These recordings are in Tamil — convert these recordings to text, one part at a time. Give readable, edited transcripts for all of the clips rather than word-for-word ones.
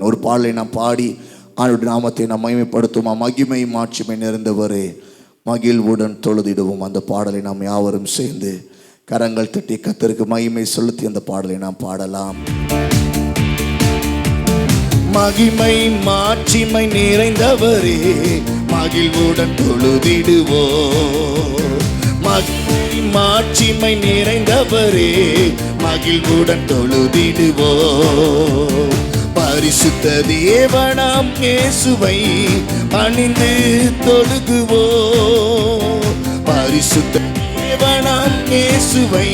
ஆமென். ஒரு பாடலை நாம் பாடி ஆண்டவருடைய நாமத்தை நாம் மகிமைப்படுத்துவோம். மகிமை மாட்சிமை நிறைந்தவரே மகிழ்வுடன் தொழுதிடுவோம். அந்த பாடலை நாம் யாவரும் சேர்ந்து கரங்கள் தட்டி கர்த்தருக்கு மகிமை செலுத்தி அந்த பாடலை நாம் பாடலாம். மகிமை மாட்சிமை நிறைந்தவரே மகிழ்வுடன் தொழுதிடுவோம். மகிமை மாட்சிமை நிறைந்தவரே மகிழ்வுடன் தொழுதிடுவோம். பரிசுத்த தேவனாம் இயேசுவை பணிந்து தொழுகுவோம். பரிசுத்த தேவனாம் இயேசுவை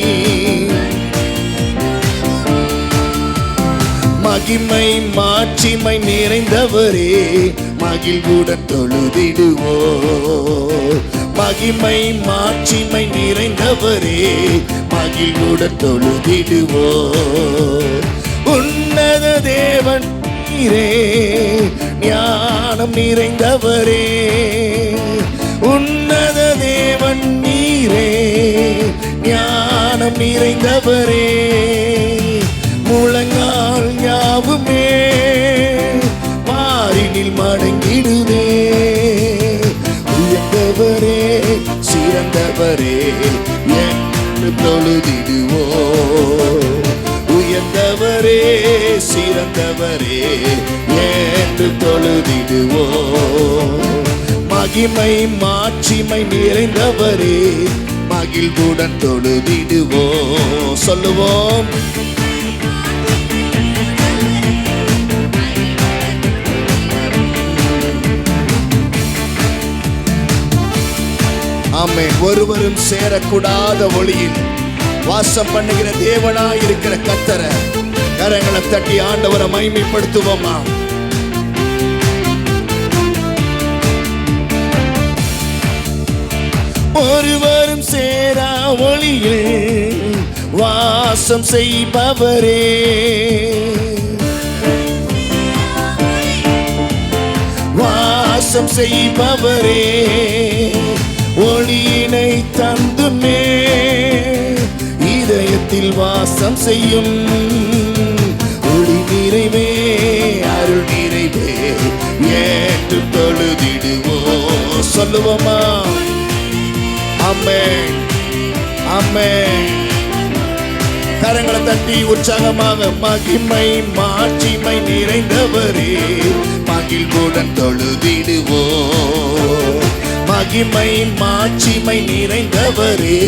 மகிமை மாட்சிமை நிறைந்தவரே மகிழ்வுடன் தொழுதிடுவோம். மகிமை மாட்சிமை நிறைந்தவரே மகிழ்வுடன் தொழுதிடுவோம். உன்னத தேவன் நீரே ஞானம் நிறைந்தவரே. உன்னத தேவன் நீரே ஞானம் நிறைந்தவரே. முழங்கால் யாவுமே மாறினில் மடங்கிடுவே. உயர்ந்தவரே சிறந்தவரே என்று தொழுதிடுவோம். உயர்ந்தவரே சிறந்தவரே என்று தொழுதிடுவோம். மகிமை மாட்சிமை நிறைந்தவரே மகிழ்வுடன் தொழுதிடுவோம். சொல்லுவோம். ஆமென். ஒருவரும் சேரக்கூடாத ஒளியில் வாசம் பண்ணுகிற தேவனாய் இருக்கிற கர்த்தரை கரங்களை தட்டி ஆண்டவரை மகிமைப்படுத்துவோமா? ஒருவரும் சேரா ஒளியில் வாசம் செய்பவரே. வாசம் செய்பவரே ஒளியினை தந்துமே இதயத்தில் வாசம் செய்யும். ஒளி நிறைவே அருள் நிறைவே ஏற்று தொழுதிடுவோம். சொல்லுவோமா? ஆமென் ஆமென். கரங்களை தட்டி உற்சாகமாக மகிமை மாட்சிமை நிறைந்தவரே மகிழ்வுடன் தொழுதிடுவோம். மகிமை மாட்சிமை நிறைந்தவரே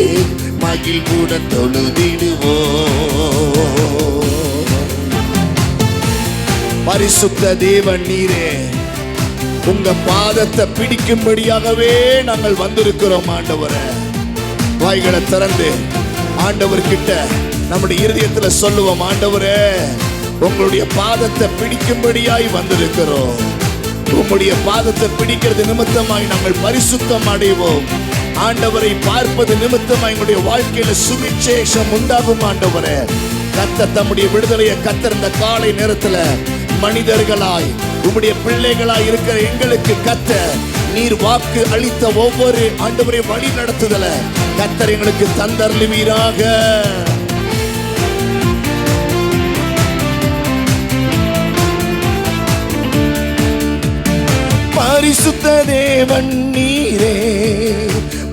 மகிழ்வுடன் தொழுதிடுவோம். பரிசுத்த தேவன் நீரே உங்க பாதத்தை பிடிக்கும்படியாகவே நாங்கள் வந்திருக்கிறோம். ஆண்டவரே வாய்களை திறந்து ஆண்டவர்கிட்ட நம்முடைய இருதயத்துல சொல்லுவோம். ஆண்டவரே உங்களுடைய பாதத்தை பிடிக்கும்படியாய் வந்திருக்கிறோம். உம்முடைய பாதத்தை பிடிக்கிறது நிமித்தமாய் நாங்கள் பரிசுத்தம் அடைவோம். ஆண்டவரை பார்ப்பது நிமித்தமாய் எங்களுடைய வாழ்க்கையில சுவிசேஷம் உண்டாகும். ஆண்டவரே கர்த்தர் தம்முடைய விடுதலையை கர்த்தர் இந்த காலை நேரத்துல மனிதர்களாய் உம்முடைய பிள்ளைகளாய் இருக்கிற எங்களுக்கு கர்த்தர் நீர் வாக்கு அளித்த ஒவ்வொரு ஆண்டவரை வழி நடத்துதல கர்த்தர் எங்களுக்கு தந்தருளுவீராக. பரிசுத்த தேவன் நீரே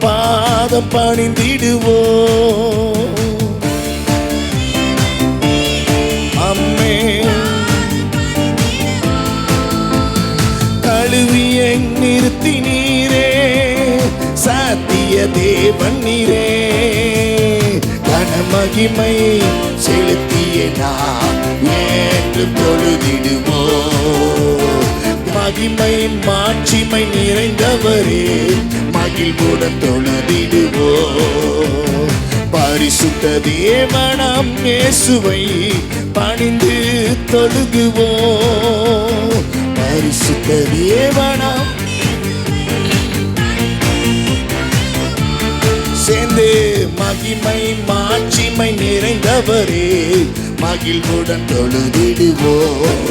பாதம் பணிந்திடுவோம். ஆமென். கழுவிய நிறுத்தி நீரே சத்திய தேவன் நீரே கனமகிமை செலுத்திய நாம் ஏற்று தொழுதிடுவோம். மகிமை மாட்சிமை நிறைந்தவரே மகிழ்வுடன் தொழுதிடுவோம். பரிசுத்த தேவனாம் இயேசுவை பணிந்து தொழுகுவோம். பரிசுத்த தேவனாம் சேர்ந்து மகிமை மாட்சிமை நிறைந்தவரே மகிழ்வுடன் தொழுதிடுவோம்.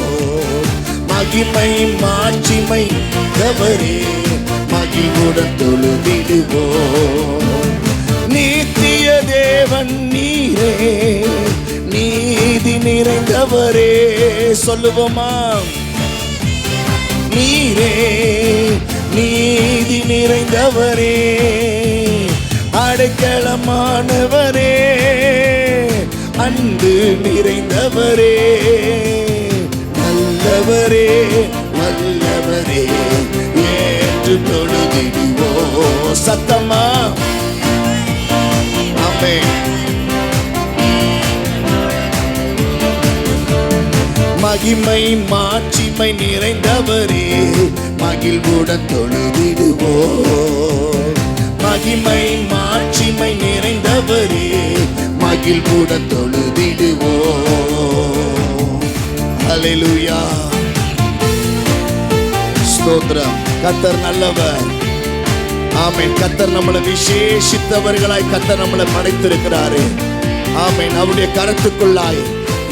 மகிமை மாட்சிமை நிறைந்தவரே மகிழ்வுடன் தொழுதிடுவோம். நித்திய தேவன் நீரே நீதி நிறைந்தவரே சொல்லுவோமா? நீரே நீதி நிறைந்தவரே, அடைக்கலமானவரே, அன்பு நிறைந்தவரே, நல்லவரே வல்லவரே ஏற்று தொழுதிடுவோ. சத்தமா ஆமென். மகிமை மாட்சிமை நிறைந்தவரே, மகிழ்வுடன் தொழுதிடுவோ. மகிமை மாட்சிமை நிறைந்தவரே, மகிழ்வுடன் தொழுதிடுவோ. ஹல்லேலூயா. ஸ்தோத்திரம். கர்த்தர் நல்லவர். ஆமென். கர்த்தர் நம்மளை விசேஷித்தவர்களாய் கர்த்தர் நம்மளை படைத்திருக்கிறாரு. ஆமென். அவருடைய கருத்துக்குள்ளாய்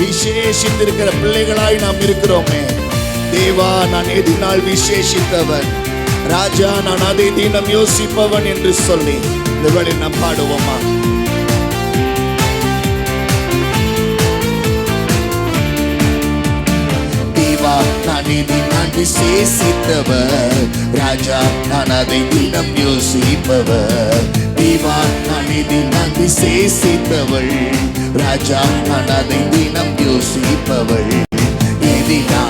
விசேஷித்திருக்கிற பிள்ளைகளாய் நாம் இருக்கிறோமே. தேவா, நான் எதினால் விசேஷித்தவன், ராஜா நான் அதை தினம் யோசிப்பவன் என்று சொல்லி இந்த வேளை நாம் பாடுவோமா? தேவா, நான் எதினால் விசேஷித்தவர், ராஜா நான் அதை தினம் யோசிப்பவர். தேவா, நான் எதினால் விசேஷித்தவள், ராஜா நான் அதை தினம் யோசிப்பவள். எதினா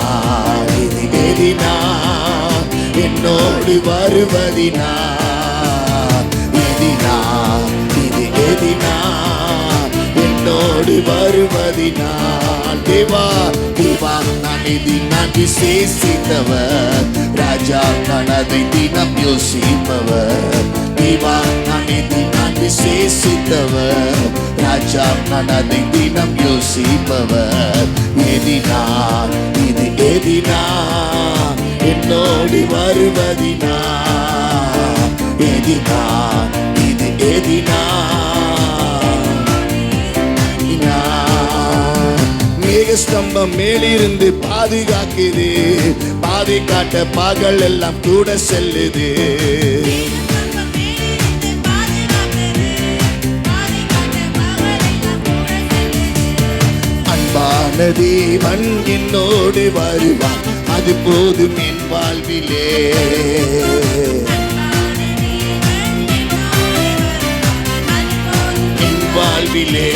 இது எதினா என்னோடு வருவதினா, எதினா இது எதினா என்னோடு வருவதினா. தேவா தேவா, நான் எதினால் விசேஷித்தவர், ராஜா நான் அதை தினம் யோசிப்பவர். தேவா, நான் எதினால் விசேஷித்தவர், ராஜா நான் அதை தினம் யோசிப்பவர். எதினா இது எதினா என்னோடு வருவதினா, எதினா இது எதினா. மேகஸ்தம்பம் மேலிருந்து பாதுகாக்குது, பாதை காட்ட பகல் எல்லாம் கூட செல்லுது. அன்பான தேவன் என்னோடு வருவான், அது போதும் என் வாழ்விலே. என் வாழ்விலே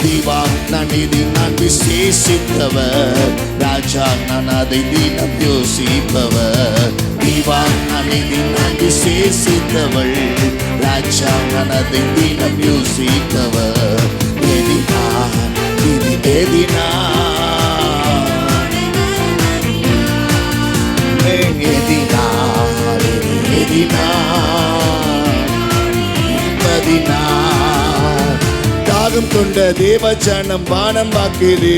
தேவா, நான் இது நான் விசேஷித்தவர், ராஜா நான் அதை தினம் யோசிப்பவர். தேவா, நான் இது நான் விசேஷித்தவள், ராஜா நான் அதை தினம் யோசிப்பவர். எதினா இது எதினா, எதினா இது எதினா என்பதினா. தாகம் கொண்ட தேவஜனம் வானம் பார்க்குது,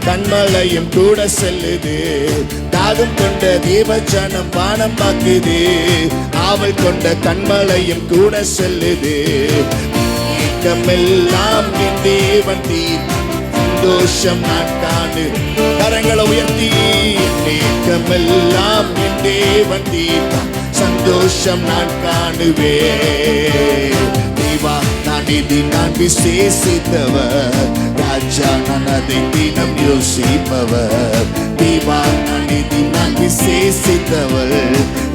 கண்மலையும் கூட செல்லுது. தாகம் கொண்ட தேவஜனம் வானம் பார்க்குது, ஆவல் கொண்ட கண்மலையும் கூட செல்லுது. ஏக்கமெல்லாம் என் தேவன் தீர், சந்தோஷம் நான் காணு. கரங்களை உயர்த்தி, ஏக்கமெல்லாம் என் தேவன் தீர், சந்தோஷம் நான் காணுவே. தேவா, நான் இது நான் விசேஷித்தவர், ராஜா நான் அதை தினம் யோசிப்பவர். தேவா, நான் இது நான் விசேஷித்தவர்,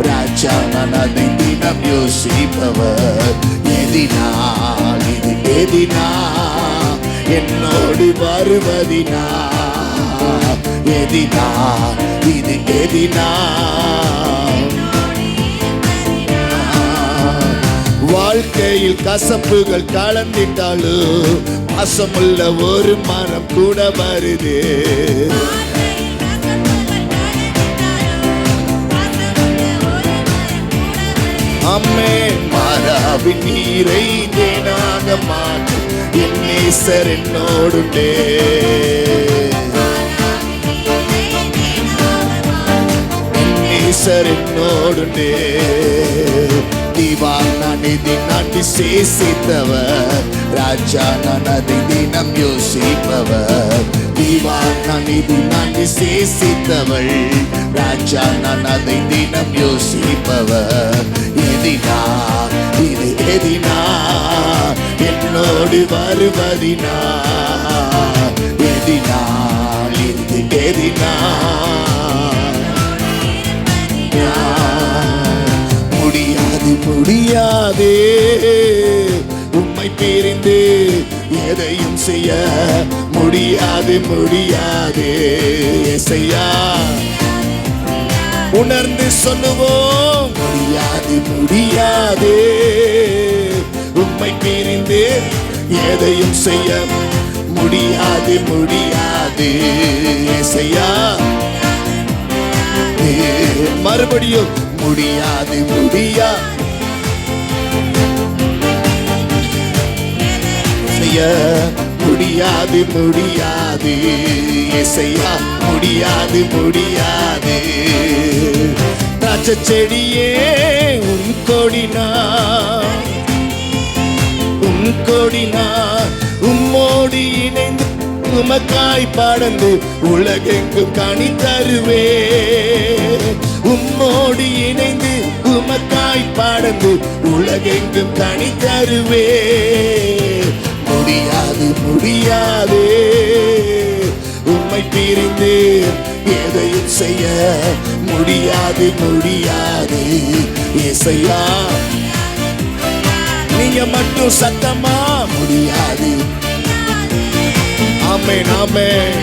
ராஜா நான் அதை தினம் யோசிப்பவர். எதினால் இது எதினா என்னோடு வருவதினா, எதினா இது எதினா. வாழ்க்கையில் கசப்புகள் கலந்திட்டாலும் வாசமுள்ள ஒரு மரம் கூட வருது. அம்மேன். மாறாவின் நீரை தேனாக மாற்றும் என் நேசர் என்னோடுண்டே. என் நேசர் என்னோடுண்டே. தேவா, நான் இதை நான் விசேஷித்தவர், ராஜா நான் அதை தினம் யோசிப்பவர். தேவா, நான் இதை நான் விசேஷித்தவள், ராஜா நான் அதை தினம் யோசிப்பவர். எதினா இது எதினா என்னோடு வருவதினா, எதினா இது எதினா. முடியாதே, உம்மை பிரிந்து எதையும் செய்ய முடியாது முடியாதே. இயேசையா உணர்ந்து சொல்லுவோம், முடியாது முடியாதே, உம்மை பிரிந்து எதையும் செய்ய முடியாது முடியாது. இயேசையா மறுபடியும் முடியாது முடியாது முடியாது முடியாது. இயேசையா முடியாது முடியாது. திராட்சை செடியே உன் கொடினா உம்மோடு இணைந்து உமக்காய் படர்ந்து உலகெங்கும் கனி தருவே. உம்மோடு இணைந்து உமக்காய் படர்ந்து உலகெங்கும் கனி தருவே. முடியாது முடியாதே, உம்மை பிரிந்து எதையும் செய்ய முடியாது முடியாது. இயேசையா நீங்க மட்டும் சத்தமா முடியாது. ஆமென் ஆமென்.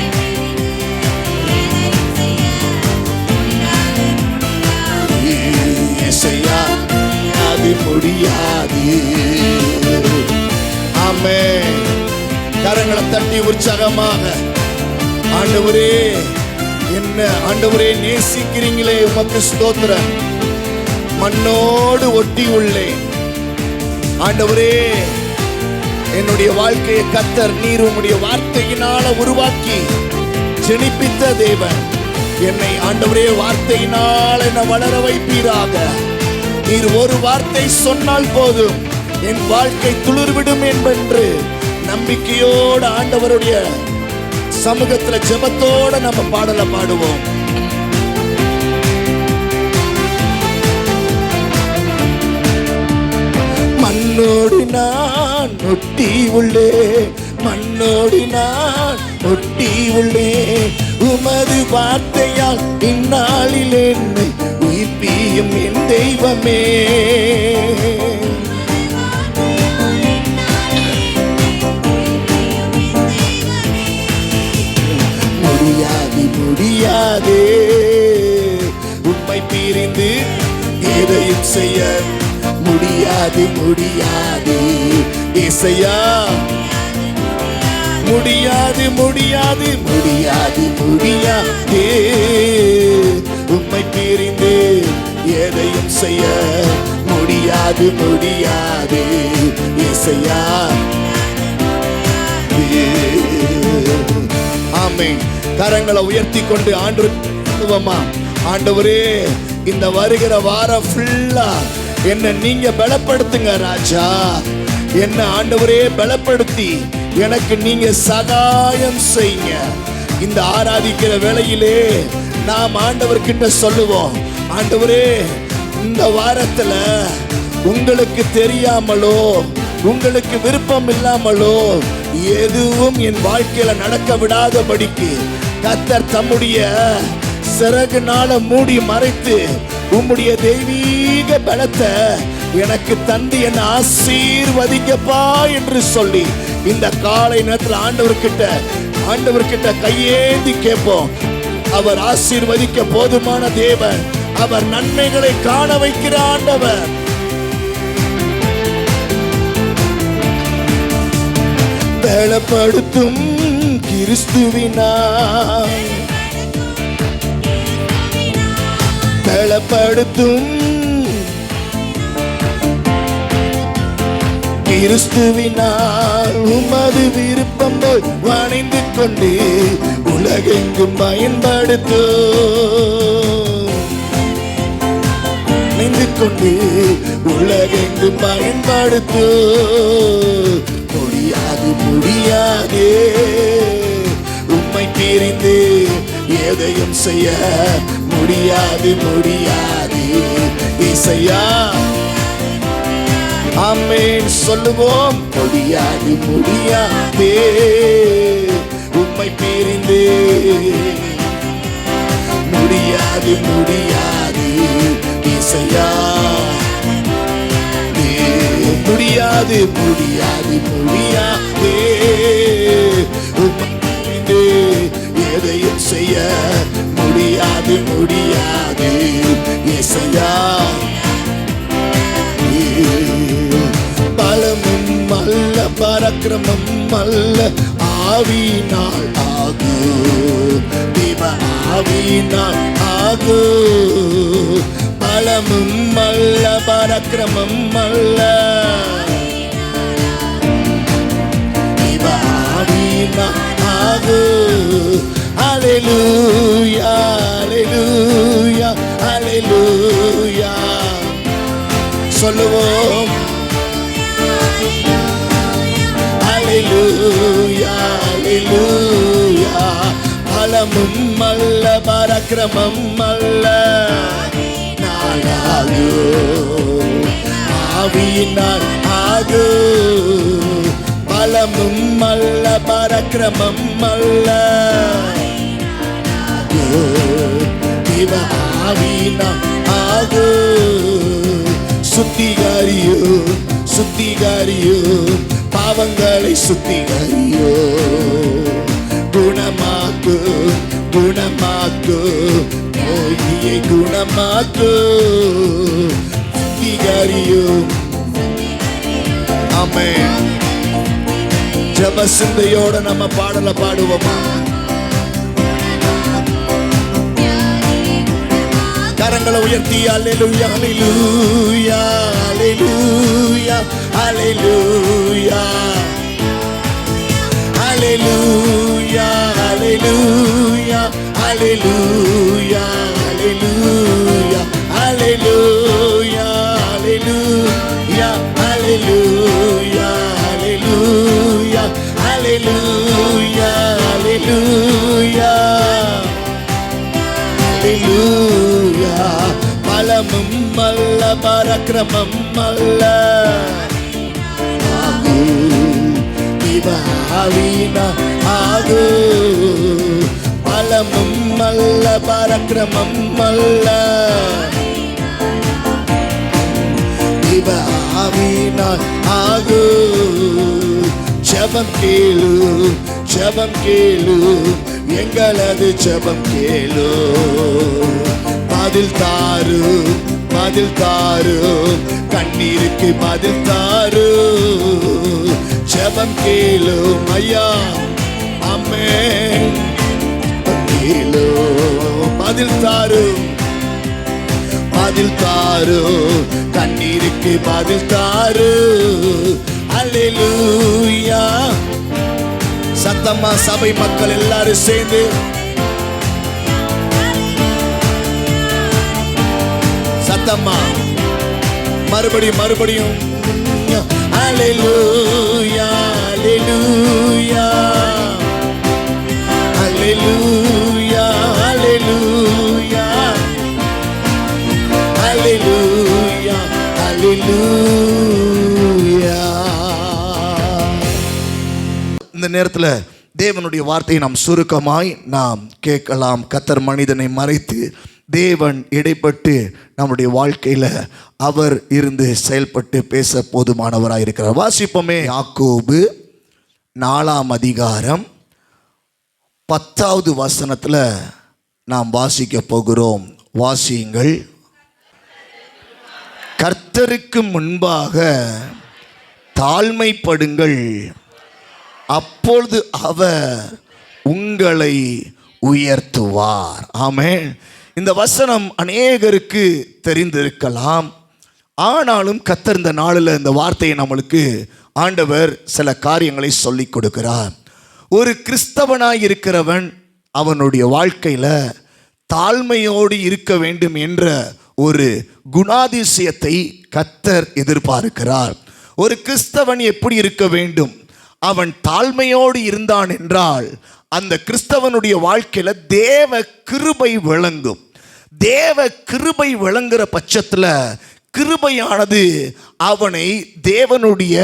இயேசையா அது முடியாது. ஆமென். கரங்களை தட்டி உற்சாகமாக ஆண்டவரே, என்ன ஆண்டவரே நேசிக்கிறீங்களே, உமக்கு ஸ்தோத்திரம். மண்ணோடு ஒட்டி உள்ளேன் ஆண்டவரே, என்னுடைய வாழ்க்கையை கர்த்தர் நீர் உம்முடைய வார்த்தையினால உருவாக்கி ஜெனிப்பித்த தேவன். என்னை ஆண்டவரே வார்த்தையினால் என்னை வளர வைப்பீராக. நீர் ஒரு வார்த்தை சொன்னால் போதும், என் வாழ்க்கை துளிர்விடும் என்பென்று நம்பிக்கையோடு ஆண்டவருடைய சமூகத்துல ஜெபத்தோட நம்ம பாடலை பாடுவோம். மண்ணோடு நான் ஒட்டி உள்ளே, மண்ணோடு நான் ஒட்டி உள்ளே, உமது வார்த்தையால் இந்நாளில் என்னை உயிர்ப்பியும் என் தெய்வமே. முடியாது முடியாதே, உம்மை பிரிந்து எதையும் செய்ய முடியாது முடியாது. இயேசையா முடியாது முடியாது முடியாது முடியாதே, உம்மை பிரிந்து எதையும் செய்ய முடியாது முடியாது. இயேசையா ஆமென். கரங்களை உயர்த்தி கொண்டு ஆண்டவரே, ஆண்டவரே இந்த வருகிற வாரம் ஃபுல்லா என்ன நீங்க பலப்படுத்துங்க ராஜா. என்ன ஆண்டவரே பலப்படுத்தி எனக்கு நீங்க சகாயம் செய்யுங்க. இந்த ஆராதிக்கிற வேளையிலே நாம் ஆண்டவர்கிட்ட சொல்லுவோம், ஆண்டவரே இந்த வாரத்துல உங்களுக்கு தெரியாமலோ உங்களுக்கு விருப்பம் இல்லாமலோ எதுவும் என் வாழ்க்கையில நடக்க விடாதபடிக்கு கர்த்தர் தம்முடைய சிறகுனால மூடி மறைத்து உம்முடைய தெய்வீக பலத்தை எனக்கு தந்து என்னை ஆசீர்வதிக்கப்பா என்று சொல்லி இந்த காலை நேரத்தில் ஆண்டவர்கிட்ட கையேந்தி கேட்போம். அவர் ஆசீர்வதிக்க போதுமான தேவன், அவர் நன்மைகளை காண வைக்கிற ஆண்டவர். பலப்படுத்தும் கிறிஸ்துவினால், பலப்படுத்தும் கிறிஸ்துவினால் உமது விருப்பம் போல் வணைந்து கொண்டு உலகெங்கும் பயன்படுத்து உலகெங்கும் பயன்படுத்து. முடியாது முடியாதே, உம்மை பிரிந்து எதையும் செய்ய முடியாது முடியாது. இசையா ஆமென் சொல்லுவோம். முடியாது முடியாதே, உம்மை பிரிந்து முடியாது முடியாது. இசையா முடியாது முடியாது முடியாதே, உம்மை எதையும் செய்ய முடியாது முடியாது இயேசையா. பலமும் அல்ல பராக்கிரமம் அல்ல ஆவியினால் ஆகு, தேவ ஆவியினால் ஆகு. பலமும் அல்ல பராக்கிரமம் அல்ல தேவ ஆவியினால் ஆகு. அல்லேலூயா அல்லேலூயா அல்லேலூயா சொல்லுவோம். அல்லேலூயா அல்லேலூயா. பலமும் அல்ல பராக்கிரமம் அல்ல நாளாகு, ஆவியினால் ஆகு. பலமும் அல்ல பராக்கிரமம் அல்ல தேவ ஆவியினால் ஆகு. சுத்திகரியோ சுத்திகரியோ பாவங்களை சுத்திகரியோ, குணமாக்கு குணமாக்கு நோயை குணமாக்கு. சுத்திகரியோ. ஆமென். ஜெப சிந்தையோட நம்ம பாடல பாடுவோமா? கரங்களை உயர்த்தி அல்லேலூயா அல்லேலூயா அல்லேலூயா அல்லேலூயா அல்லேலூயா அல்லேலூயா அல்லேலூயா அல்லேலூயா அல்லேலூயா அல்லேலூயா அல்லேலூயா அல்லேலூயா அல்லேலூயா அல்லேலூயா அல்லேலூயா. பலமும் அல்ல பராக்கிரமம் அல்ல ஆகு, தேவ ஆவியினால் ஆகு. பலமும் அல்ல பராக்கிரமம் அல்ல தேவ ஆவியினால் ஆகு. ஜெபம் கேளு ஜெபம் கேளு எங்களது ஜெபம் கேளு. பதில் தாரு பதில் தாரு கண்ணீருக்கு பதில் தாரு. ஜெபம் கேளு ஐயா. ஆமென். கேளு பதில் தாரு பதில் தாரு கண்ணீருக்கு பதில் தாரு. அல்லேலூயா. சத்தமா சபை மக்கள் எல்லாரும் சேர்ந்து சத்தமா மறுபடியும் மறுபடியும் அல்லேலூயா அல்லேலூயா அல்லேலூயா அல்லேலூயா அல்லேலூயா அல்லேலூயா. இந்த நேரத்தில் தேவனுடைய வார்த்தையை நாம் சுருக்கமாய் நாம் கேட்கலாம். கர்த்தர் மனிதனை மறைத்து தேவன் இடைப்பட்டு நம்முடைய வாழ்க்கையில் அவர் இருந்து செயல்பட்டு பேச போதுமானவராக இருக்கிறார். வாசிப்போமே. யாக்கோபு 4ஆம் அதிகாரம் 10வது வசனத்தில் நாம் வாசிக்க போகிறோம். வாசியுங்கள். கர்த்தருக்கு முன்பாக தாழ்மைப்படுங்கள், அப்பொழுது அவர் உங்களை உயர்த்துவார். ஆமென். இந்த வசனம் அநேகருக்கு தெரிந்திருக்கலாம். ஆனாலும் கர்த்தர் இந்த நாளில் இந்த வார்த்தையை நம்மளுக்கு ஆண்டவர் சில காரியங்களை சொல்லிக் கொடுக்கிறார். ஒரு கிறிஸ்தவனாய் இருக்கிறவன் அவனுடைய வாழ்க்கையில் தாழ்மையோடு இருக்க வேண்டும் என்ற ஒரு குணாதிசயத்தை கர்த்தர் எதிர்பார்க்கிறார். ஒரு கிறிஸ்தவன் எப்படி இருக்க வேண்டும்? அவன் தாழ்மையோடு இருந்தான் என்றால் அந்த கிறிஸ்தவனுடைய வாழ்க்கையில தேவ கிருபை விளங்கும். தேவ கிருபை விளங்குற பட்சத்தில் கிருபையானது அவனை தேவனுடைய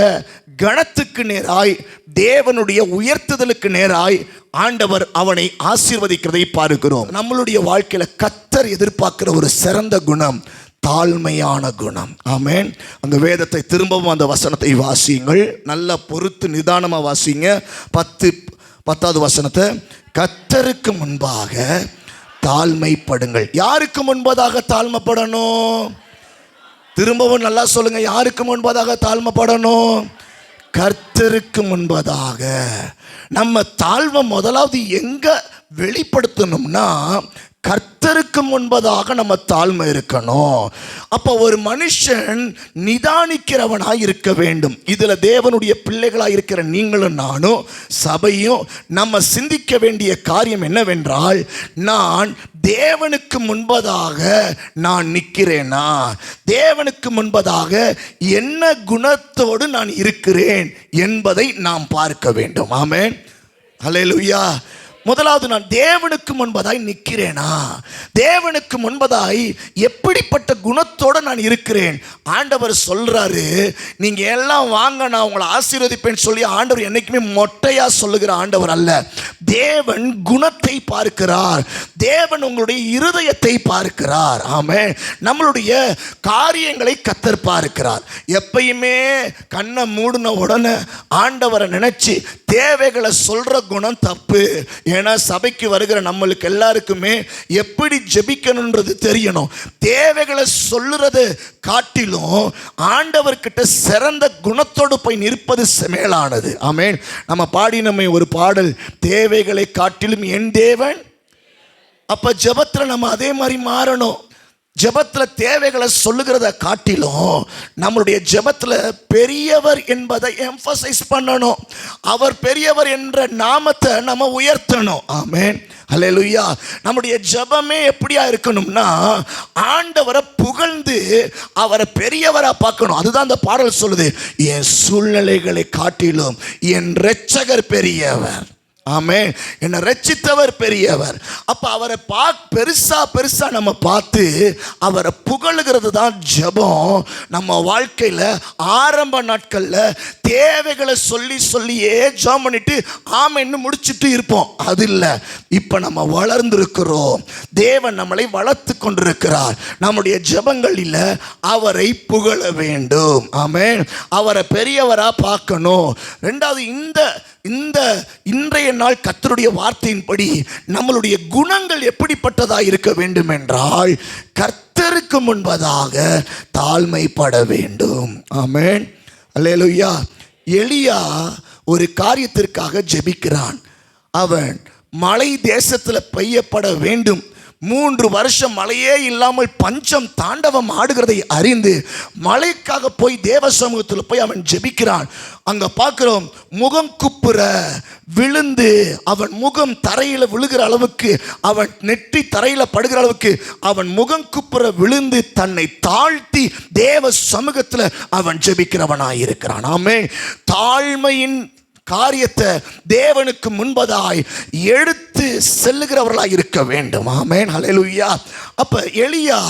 கணத்துக்கு நேராய், தேவனுடைய உயர்த்துதலுக்கு நேராய் ஆண்டவர் அவனை ஆசீர்வதிக்கிறதை பார்க்கிறோம். நம்மளுடைய வாழ்க்கையில கர்த்தர் எதிர்பார்க்கிற ஒரு சிறந்த குணம் தாழ்மையான குணம். ஆமென். அந்த வேதத்தை திரும்பவும் அந்த வசனத்தை வாசியுங்கள். நல்லா பொறுத்து நிதானமாக வாசிங்க. 10வது வசனத்தை, கர்த்தருக்கு முன்பாக தாழ்மைப்படுங்கள். யாருக்கு முன்பதாக தாழ்மைப்படணும்? திரும்பவும் நல்லா சொல்லுங்க. யாருக்கு முன்பதாக தாழ்மைப்படணும்? கர்த்தருக்கு முன்பதாக. நம்ம தாழ்வை முதலாவது எங்க வெளிப்படுத்தணும்னா, கர்த்தருக்கு முன்பதாக நம்ம தாழ்மை இருக்கணும். அப்போ ஒரு மனுஷன் நிதானிக்கிறவனாய் இருக்க வேண்டும். இதில் தேவனுடைய பிள்ளைகளாக இருக்கிற நீங்களும் நானும் சபையும் நம்ம சிந்திக்க வேண்டிய காரியம் என்னவென்றால், நான் தேவனுக்கு முன்பதாக நான் நிற்கிறேனா? தேவனுக்கு முன்பதாக என்ன குணத்தோடு நான் இருக்கிறேன் என்பதை நாம் பார்க்க வேண்டும். ஆமென். ஹல்லேலூயா. முதலாவது, நான் தேவனுக்கு முன்பதாய் நிற்கிறேனா? தேவனுக்கு முன்பதாய் எப்படிப்பட்ட குணத்தோடு நான் இருக்கிறேன்? ஆண்டவர் சொல்றாரு, நீங்க எல்லாம் வாங்க நான் உங்களை ஆசீர்வதிப்பேன்னு சொல்லி ஆண்டவர் என்னைக்குமே மொட்டையா சொல்லுகிற ஆண்டவர் அல்ல. தேவன் குணத்தை பார்க்கிறார். தேவன் உங்களுடைய இருதயத்தை பார்க்கிறார். ஆமென். நம்மளுடைய காரியங்களை கர்த்தர் பார்க்கிறார். எப்பயுமே கண்ணை மூடின உடனே ஆண்டவரை நினைச்சு தேவைகளை சொல்ற குணம் தப்பு. ஏன்னா சபைக்கு வருகிற நம்மளுக்கு எல்லாருக்குமே எப்படி ஜெபிக்கணுன்றது தெரியணும். தேவைகளை சொல்லுறது காட்டிலும் ஆண்டவர்கிட்ட சிறந்த குணத்தோடு போய் நிற்பது மேலானது. ஆமென். நம்ம பாடினமே ஒரு பாடல், தேவைகளை காட்டிலும் என் தேவன். அப்ப ஜெபத்துல நம்ம அதே மாதிரி மாறணும். ஜெபத்தில் தேவைகளை சொல்லுகிறத காட்டிலும் நம்மளுடைய ஜெபத்தில் பெரியவர் என்பதை எம்பசைஸ் பண்ணணும். அவர் பெரியவர் என்ற நாமத்தை நம்ம உயர்த்தணும். ஆமென். ஹல்லேலூயா. நம்முடைய ஜெபமே எப்படியா இருக்கணும்னா, ஆண்டவரை புகழ்ந்து அவரை பெரியவரா பார்க்கணும். அதுதான் அந்த பாடல் சொல்லுது, என் சூழ்நிலைகளை காட்டிலும் என் இரட்சகர் பெரியவர். ஆமென். என்னை ரட்சித்தவர் பெரியவர். அப்ப அவரை பெருசா நம்ம பார்த்து அவரை புகழுகிறது தான் ஜெபம். நம்ம வாழ்க்கையில் ஆரம்ப நாட்களில் தேவைகளை சொல்லியே ஜெபம் பண்ணிட்டு ஆமென்னு முடிச்சுட்டு இருப்போம். அது இல்லை. இப்போ நம்ம வளர்ந்திருக்கிறோம். தேவன் நம்மளை வளர்த்து கொண்டிருக்கிறார். நம்முடைய ஜெபங்களில் அவரை புகழ வேண்டும். ஆமென். அவரை பெரியவரா பார்க்கணும். ரெண்டாவது, இந்த இன்றைய நாள் கர்த்தருடைய வார்த்தையின்படி நம்மளுடைய குணங்கள் எப்படிப்பட்டதாக இருக்க வேண்டும் என்றால், கர்த்தருக்கு முன்பதாக தாழ்மைப்பட வேண்டும். ஆமென். அல்லேலூயா. எலியா ஒரு காரியத்திற்காக ஜெபிக்கிறான். அவன் மழை தேசத்தில் பெய்யப்பட வேண்டும். 3 வருஷம் மழையே இல்லாமல் பஞ்சம் தாண்டவம் ஆடுகிறதை அறிந்து மழைக்காக போய் தேவ சமூகத்தில் போய் அவன் ஜெபிக்கிறான். அங்க பார்க்கிறோம், முகம் குப்புற விழுந்து அவன் முகம் தரையில் விழுகிற அளவுக்கு, அவன் நெற்றி தரையில் படுகிற அளவுக்கு அவன் முகம் குப்புற விழுந்து தன்னை தாழ்த்தி தேவ சமூகத்தில் அவன் ஜெபிக்கிறவனாய் இருக்கிறான். ஆமென். தாழ்மையின் காரியத்தை தேவனுக்கு முன்பதாய் எடுத்து செல்லுகிறவர்களாக இருக்க வேண்டும். ஆமென். ஹல்லேலூயா. அப்ப எலியா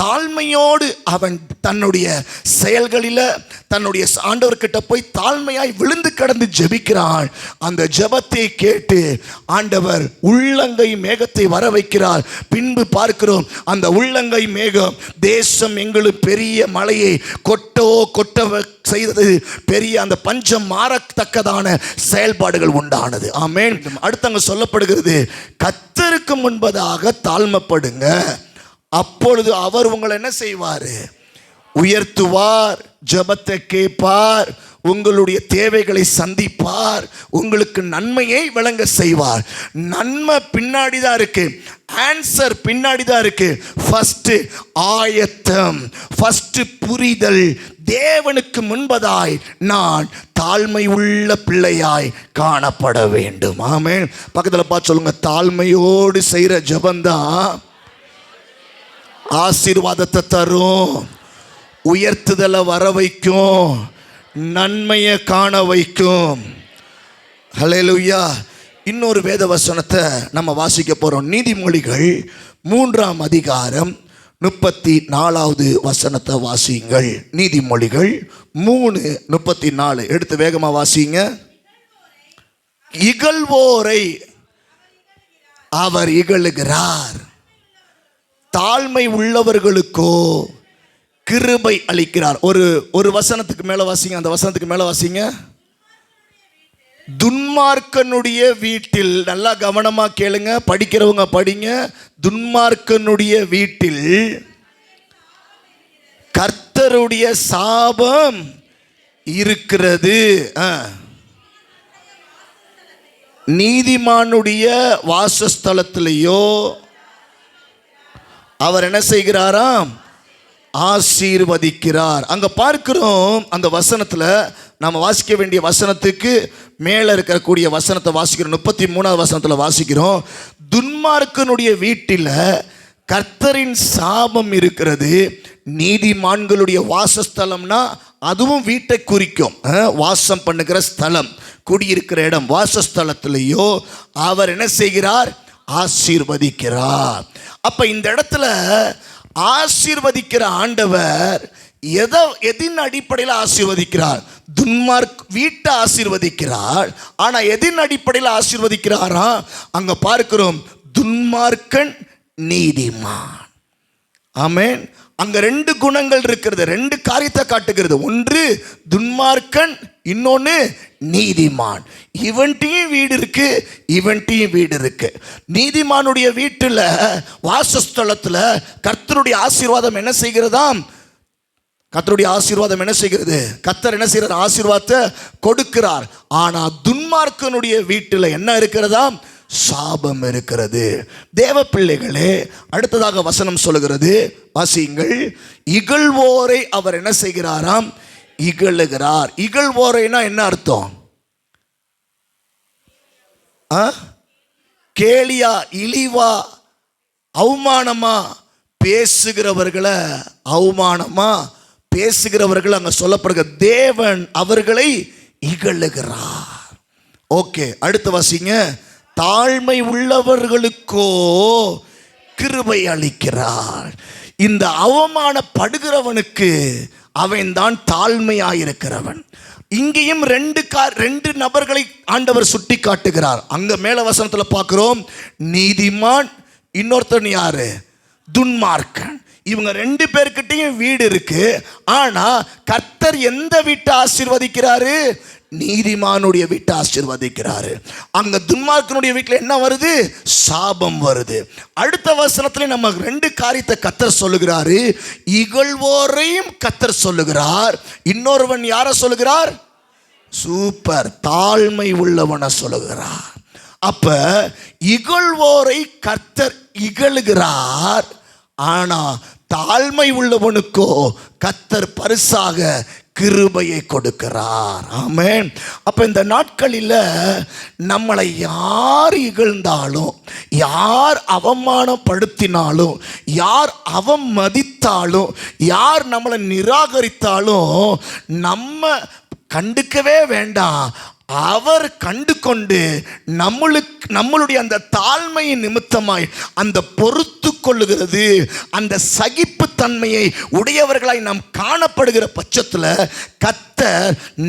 தாழ்மையோடு அவன் தன்னுடைய செயல்களில் தன்னுடைய ஆண்டவர்கிட்ட போய் தாழ்மையாய் விழுந்து கடந்து ஜெபிக்கிறான். அந்த ஜெபத்தை கேட்டு ஆண்டவர் உள்ளங்கை மேகத்தை வர வைக்கிறார். பின்பு பார்க்கிறோம், அந்த உள்ளங்கை மேகம் தேசம் எங்களுக்கு பெரிய மழையை கொட்ட செய்தது. பெரிய அந்த பஞ்சம் மாறத்தக்கதான செயல்பாடுகள் உண்டானது. ஆமென். அடுத்தங்க சொல்லப்படுகிறது, கர்த்தருக்கு முன்பதாக தாழ்மைப்படுங்க, அப்பொழுது அவர் உங்களை என்ன செய்வார்? உயர்த்துவார், ஜெபத்தை கேட்பார், உங்களுடைய தேவைகளை சந்திப்பார், உங்களுக்கு நன்மையை விளங்க செய்வார். நன்மை பின்னாடி தான் இருக்கு, ஆன்சர் பின்னாடி தான் இருக்கு. ஃபர்ஸ்ட் ஆயத்தம், ஃபர்ஸ்ட் புரிதல். தேவனுக்கு முன்பதாய் நான் தாழ்மை உள்ள பிள்ளையாய் காணப்பட வேண்டும். ஆமென். பக்கத்தில் பார்த்து சொல்லுங்க, தாழ்மையோடு செய்கிற ஜெபந்தான் ஆசீர்வாதத்தை தரும், உயர்த்துதலை வர வைக்கும், நன்மையை காண வைக்கும். ஹல்லேலூயா. இன்னொரு வேத வசனத்தை நம்ம வாசிக்க போறோம். நீதிமொழிகள் 3ஆம் அதிகாரம் 34வது வசனத்தை வாசியுங்கள். நீதிமொழிகள் 3:34 எடுத்து வேகமா வாசிங்க. இகழ்வோரை அவர் இகழுகிறார், தாழ்மை உள்ளவர்களுக்கோ கிருபை அளிக்கிறார். ஒரு வசனத்துக்கு மேல வாசிங்க, அந்த வசனத்துக்கு மேல வாசிங்க. துன்மார்க்கனுடைய வீட்டில், நல்லா கவனமா கேளுங்க, படிக்கிறவங்க படிங்க. துன்மார்க்கனுடைய வீட்டில் கர்த்தருடைய சாபம் இருக்கிறது, நீதிமானுடைய வாசஸ்தலத்திலேயோ அவர் என்ன செய்கிறாராம்? ஆசீர்வதிக்கிறார். அங்க பார்க்கிறோம் அந்த வசனத்துல, நாம வாசிக்க வேண்டிய வசனத்துக்கு மேல இருக்கக்கூடிய வசனத்தை வாசிக்கிறோம். 33வது வசனத்துல வாசிக்கிறோம், துன்மார்க்கனுடைய வீட்டில் கர்த்தரின் சாபம் இருக்கிறது, நீதிமான்களுடைய வாசஸ்தலம்னா அதுவும் வீட்டை குறிக்கும். வாசம் பண்ணுகிற ஸ்தலம், குடியிருக்கிற இடம், வாசஸ்தலத்திலேயோ அவர் என்ன செய்கிறார்? ஆசீர்வதிக்கிறார். அப்ப இந்த இடத்துல ஆசீர்வதிக்கிற ஆண்டவர் எதின் அடிப்படையில் ஆசீர்வதிக்கிறார்? வீட்டை ஆசீர்வதிக்கிறார். ஆனா எதின் அடிப்படையில் ஆசீர்வதிக்கிறாரா? அங்க பார்க்கிறோம், துன்மார்க்கன் நீதிமான். ஆமென். அங்க ரெண்டு குணங்கள் இருக்கிறது, ரெண்டு காரியத்தை காட்டுகிறது. ஒன்று துன்மார்க்கன், இன்னொன்னு நீதிமான். இவன்ட்டையும் வீடு இருக்கு, இவன்ட்டையும் வீடு இருக்கு. நீதிமானுடைய வீட்டில் வாசஸ்தலத்தில் கர்த்தருடைய ஆசீர்வாதம் என்ன செய்கிறதாம்? கர்த்தருடைய ஆசீர்வாதம் என்ன செய்கிறது? கர்த்தர் என்ன செய்கிறார்? ஆசீர்வாதத்தை கொடுக்கிறார். ஆனா துன்மார்க்கனுடைய வீட்டில் என்ன இருக்கிறதாம்? சாபம் இருக்கிறது. தேவ பிள்ளைகளே, அடுத்ததாக வசனம் சொல்லுகிறது, வாசியுங்கள். இகழ்வோரை அவர் என்ன செய்கிறாராம்? இகழுகிறார். இகழ்வோரைனா என்ன அர்த்தம்? கேலியா, இழிவா, அவமானமா பேசுகிறவர்களை, அவமானமா பேசுகிறவர்கள் அங்க சொல்லப்படுகிற தேவன் அவர்களை இகழுகிறார். ஓகே, அடுத்து வாசிங்க. தாழ்மை உள்ளவர்களுக்கோ கிருபை அளிக்கிறார். இந்த அவமானப்படுகிறவனுக்கு அவன் தான் தாழ்மையாயிருக்கிறவன். இங்கேயும் ரெண்டு நபர்களை ஆண்டவர் சுட்டி காட்டுகிறார். அங்க மேல வசனத்துல பார்க்கிறோம், நீதிமான், இன்னொருத்தன் யாரு? துன்மார்க்கன். இவங்க ரெண்டு பேர்கிட்டையும் வீடு இருக்கு. ஆனா கர்த்தர் எந்த வீட்டை ஆசீர்வதிக்கிறாரு? நீதிமானுடைய வீட்டை ஆசீர்வதிக்கிறாரு. அங்க துன்மார்க்கனுடைய வீட்டில் என்ன வருது? சாபம் வருது. அடுத்த வசனத்துல நம்ம ரெண்டு காரியத்தை கர்த்தர் சொல்லுகிறாரு. இகழ்வோரையும் கர்த்தர் சொல்லுகிறார். இன்னொருவன் யாரை சொல்லுகிறார்? சூப்பர், தாழ்மை உள்ளவனை சொல்லுகிறார். அப்ப இகழ்வோரை கர்த்தர் இகழுகிறார். ஆனா தாழ்மை உள்ளவனுக்கோ கர்த்தர் பரிசாக கிருபையை கொடுக்கிறார். ஆமென். அப்ப இந்த நாட்களில் நம்மளை யார் இகழ்ந்தாலும், யார் அவமானப்படுத்தினாலும், யார் அவமதித்தாலும், யார் நம்மளை நிராகரித்தாலும் நம்ம கண்டுக்கவே வேண்டாம். அவர் கண்டு கொண்டு நம்மளுடைய அந்த தாழ்மையின் நிமித்தமாய் அந்த பொறுத்து கொள்ளுகிறது, அந்த சகிப்புத்தன்மையை உடையவர்களாய் நாம் காணப்படுகிற பட்சத்தில் கர்த்தர்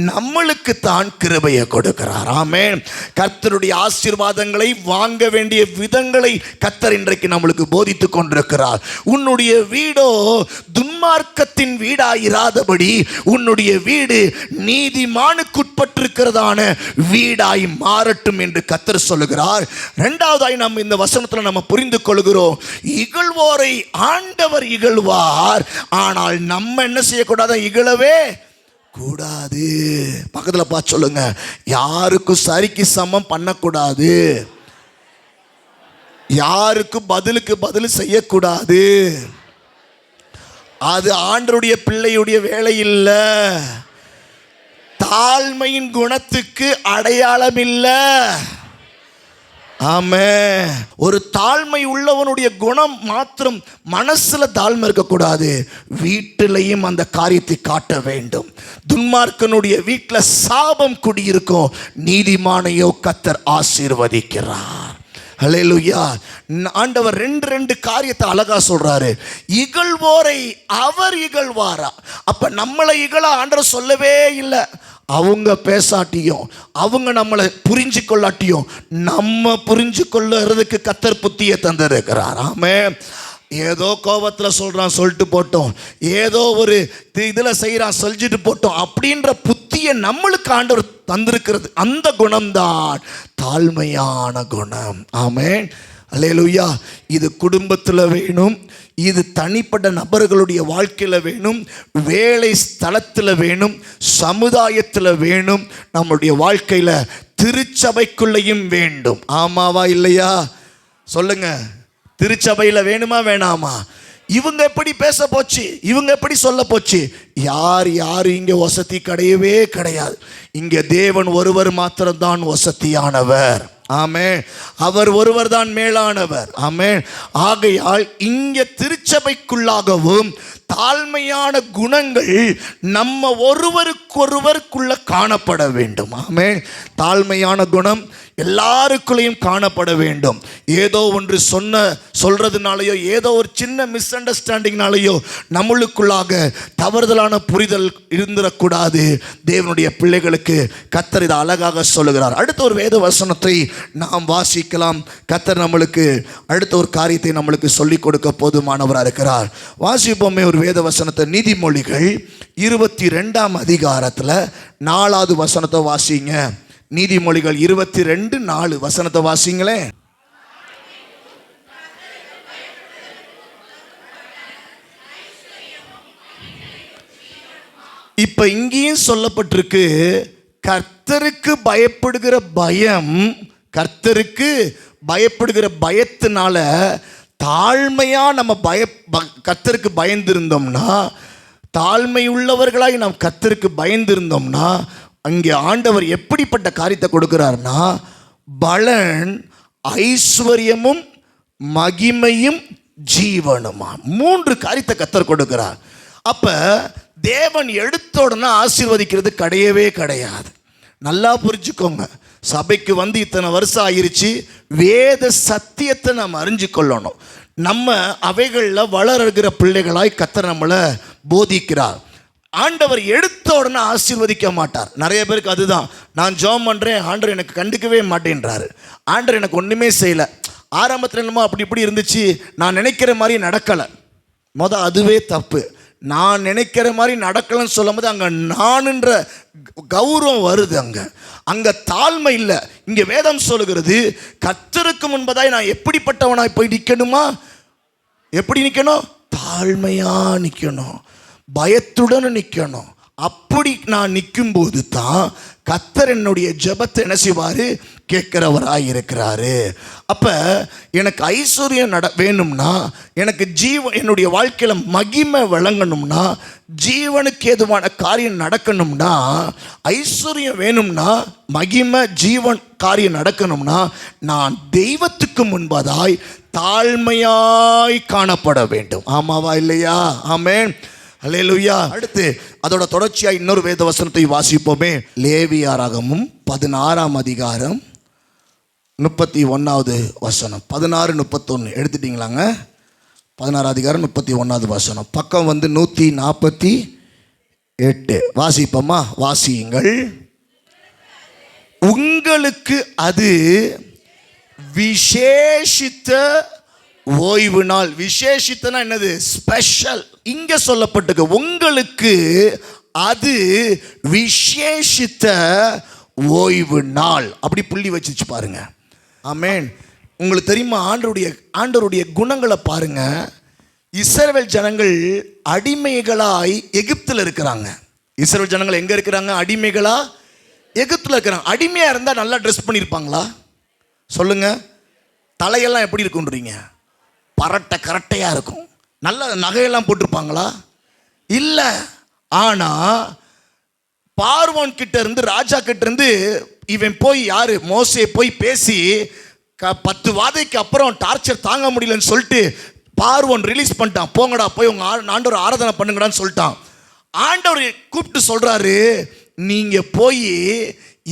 நம்மளுக்கு தான் கிருபையை கொடுக்கிறார். ஆமென். கர்த்தருடைய ஆசீர்வாதங்களை வாங்க வேண்டிய விதங்களை கர்த்தர் இன்றைக்கு நம்மளுக்கு போதித்து கொண்டிருக்கிறார். உன்னுடைய வீடோ துன்மார்க்கத்தின் வீடாயிராதபடி உன்னுடைய வீடு நீதிமானுக்குட்பட்டிருக்கிறதான வீடாய் மாறட்டும் என்று கர்த்தர் சொல்லுகிறார். இரண்டாவதாய் நம்ம இந்த வசனத்தில் நம்ம புரிந்து கொள்கிறோம், இகழ்வோரை ஆண்டவர் இகழ்வார். ஆனால் நம்ம என்ன செய்யக்கூடாது? இகழவே கூடாது. பக்கத்தில் பார்த்து சொல்லுங்க, யாருக்கும் சரிக்கு சமம் பண்ணக்கூடாது, யாருக்கும் பதிலுக்கு பதில் செய்யக்கூடாது. அது ஆண்டவருடைய பிள்ளையுடைய வேலை இல்லை. தாழ்மையின் குணத்துக்கு அடையாளம் இல்லை. ஆமென். ஒரு தாழ்மை உள்ளவனுடைய குணம் மாத்திரம் மனசுல தாழ்மை இருக்கக்கூடாது, வீட்டிலையும் அந்த காரியத்தை காட்ட வேண்டும். துன்மார்க்கனுடைய வீட்டில் சாபம் குடியிருக்கும், நீதிமானையோ கர்த்தர் ஆசீர்வதிக்கிறார். ஹல்லேலூயா. ஆண்டவர் ரெண்டு காரியத்தை அழகா சொல்றாரு. இகழ்வோரை அவர் இகழ்வாரா? அப்ப நம்மளை இகழ ஆண்டவர் சொல்லவே இல்லை. அவங்க பேசாட்டியும், அவங்க நம்மளை புரிஞ்சு கொள்ளாட்டியும், நம்ம புரிஞ்சு கொள்ளுறதுக்கு கர்த்தர் புத்தியை தந்திருக்கிறார். ஆமென். ஏதோ கோபத்தில் சொல்கிறான், சொல்லிட்டு போட்டோம், ஏதோ ஒரு இதில் செய்கிறான், சொல்லிட்டு போட்டோம் அப்படின்ற புத்தியை நம்மளுக்கு ஆண்டவர் தந்திருக்கிறது. அந்த குணம்தான் தாழ்மையான குணம். ஆமென், அல்லேலூயா. இது குடும்பத்தில் வேணும், இது தனிப்பட்ட நபர்களுடைய வாழ்க்கையில் வேணும், வேலை ஸ்தலத்தில் வேணும், சமுதாயத்தில் வேணும், நம்மளுடைய வாழ்க்கையில் திருச்சபைக்குள்ளேயும் வேண்டும். ஆமாவா இல்லையா? சொல்லுங்க, திருச்சபையில் வேணுமா வேணாமா? இவங்க எப்படி பேச போச்சு, இவங்க எப்படி சொல்ல போச்சு? யார் இங்கே வசதி கிடையவே கிடையாது. இங்கே தேவன் ஒருவர் மாத்திரம்தான் வசதியானவர். ஆமென். அவர் ஒருவர் தான் மேலானவர். ஆமென். ஆகையால் இங்கே திருச்சபைக்குள்ளாகவும் தாழ்மையான குணங்கள் நம்ம ஒருவருக்கொருவருக்குள்ள காணப்பட வேண்டும். ஆமென். தாழ்மையான குணம் எல்லாருக்குள்ளேயும் காணப்பட வேண்டும். ஏதோ ஒன்று சொல்றதுனாலையோ, ஏதோ ஒரு சின்ன மிஸ் அண்டர்ஸ்டாண்டிங்னாலேயோ நம்மளுக்குள்ளாக தவறுதலான புரிதல் இருந்துடக்கூடாது. தேவனுடைய பிள்ளைகளுக்கு கர்த்தர் இதை அழகாக சொல்லுகிறார். அடுத்த ஒரு வேத வசனத்தை நாம் வாசிக்கலாம். கர்த்தர் நம்மளுக்கு அடுத்த ஒரு காரியத்தை நம்மளுக்கு சொல்லிக் கொடுக்க போதுமானவராக இருக்கிறார். வாசிப்போமே ஒரு வேத வசனத்தை. நீதிமொழிகள் 22ஆம் அதிகாரத்தில் 4வது வசனத்தை வாசிங்க. நீதிமொழிகள் 22:4 வசனத்தை வாசிங்களே. இப்ப இங்கேயும் சொல்லப்பட்டிருக்கு, கர்த்தருக்கு பயப்படுகிற பயம், கர்த்தருக்கு பயப்படுகிற பயத்தினால தாழ்மையா நம்ம கர்த்தருக்கு பயந்திருந்தோம்னா, தாழ்மை உள்ளவர்களாய் நாம் கர்த்தருக்கு பயந்திருந்தோம்னா, அங்கே ஆண்டவர் எப்படிப்பட்ட காரியத்தை கொடுக்கிறார்னா, பலன், ஐஸ்வர்யமும் மகிமையும் ஜீவனுமா, 3 காரியத்தை கர்த்தர் கொடுக்கிறார். அப்ப தேவன் எடுத்த உடனே ஆசீர்வதிக்கிறது கிடையவே கிடையாது. நல்லா புரிஞ்சுக்கோங்க. சபைக்கு வந்து இத்தனை வருஷம் ஆயிருச்சு, வேத சத்தியத்தை நாம் அறிஞ்சு கொள்ளணும். நம்ம அவைகளில் வளருகிற பிள்ளைகளாய் கர்த்தர் நம்மளை போதிக்கிறார். ஆண்டவர் எடுத்த உடனே ஆசீர்வதிக்க மாட்டார். நிறைய பேருக்கு அதுதான், நான் ஜெபம் பண்ணுறேன், ஆண்டவர் எனக்கு கண்டுக்கவே மாட்டேன்றாரு, ஆண்டவர் எனக்கு ஒன்றுமே செய்யலை, ஆரம்பத்தில் என்னமோ அப்படி இப்படி இருந்துச்சு, நான் நினைக்கிற மாதிரி நடக்கலை. அதுவே தப்பு. நான் நினைக்கிற மாதிரி நடக்கலைன்னு சொல்லும் போது அங்கே நானுன்ற கௌரவம் வருது. அங்கே தாழ்மை இல்லை. இங்கே வேதம் சொல்லுகிறது, கர்த்தருக்கு முன்பதாய் நான் எப்படிப்பட்டவனாய் போய் நிற்கணுமா? எப்படி நிற்கணும்? தாழ்மையாக நிற்கணும், பயத்துடன் நிற்கணும். அப்படி நான் நிற்கும்போது தான் கர்த்தர் என்னுடைய ஜெபத்தை என்ன செய்வார்? கேட்கிறவராய் இருக்கிறாரு. அப்போ எனக்கு ஐஸ்வர்யம் வேணும்னா, எனக்கு என்னுடைய வாழ்க்கையில் மகிமை விளங்கணும்னா, ஜீவனுக்கு ஏதுவான காரியம் நடக்கணும்னா, ஐஸ்வர்யம் வேணும்னா, மகிமை ஜீவன் காரியம் நடக்கணும்னா, நான் தெய்வத்துக்கு முன்பதாய் தாழ்மையாய் காணப்பட வேண்டும். ஆமாவா இல்லையா? ஆமென், அல்லேலூயா. அடுத்து அதோட தொடர்ச்சியாக இன்னொரு வேத வசனத்தை வாசிப்போமே. லேவியராகமம் 16ஆம் அதிகாரம் 31வது வசனம். 16:31 எடுத்துட்டீங்களாங்க? 16 அதிகாரம் 31வது வசனம். பக்கம் வந்து 148. வாசிப்போமா? வாசியுங்கள். உங்களுக்கு அது விசேஷித்த ஓய்வு நாள். விசேஷித்தனா என்னது? ஸ்பெஷல். இங்க சொல்லப்பட்டிருக்கு, உங்களுக்கு அது விசேஷித்த ஓய்வு நாள். அப்படி புள்ளி வச்சு பாருங்க. ஆமென். உங்களுக்கு தெரியுமா, ஆண்டவருடைய குணங்களை பாருங்க. இஸ்ரவேல் ஜனங்கள் அடிமைகளாய் எகிப்தில் இருக்கிறாங்க. இஸ்ரவேல் ஜனங்கள் எங்க இருக்கிறாங்க? அடிமைகளா எகிப்தில் இருக்கிறாங்க. அடிமையா இருந்தா நல்லா ட்ரெஸ் பண்ணியிருப்பாங்களா? சொல்லுங்க. தலையெல்லாம் எப்படி இருக்குன்றீங்க? பரட்டை கரட்டையா இருக்கும். நல்ல நகையெல்லாம் போட்டிருப்பாங்களா? இல்லை. ஆனா பார்வோன் கிட்ட இருந்து, ராஜா கிட்ட இருந்து இவன் போய் யாரு? மோசே போய் பேசி 10 வாதைக்கு அப்புறம் டார்ச்சர் தாங்க முடியலன்னு சொல்லிட்டு பார்வோன் ரிலீஸ் பண்ணிட்டான். போங்கடா, போய் உங்க ஆண்டவர் ஆராதனை பண்ணுங்கடான்னு சொல்லிட்டான். ஆண்டவர் கூப்பிட்டு சொல்றாரு, நீங்க போய்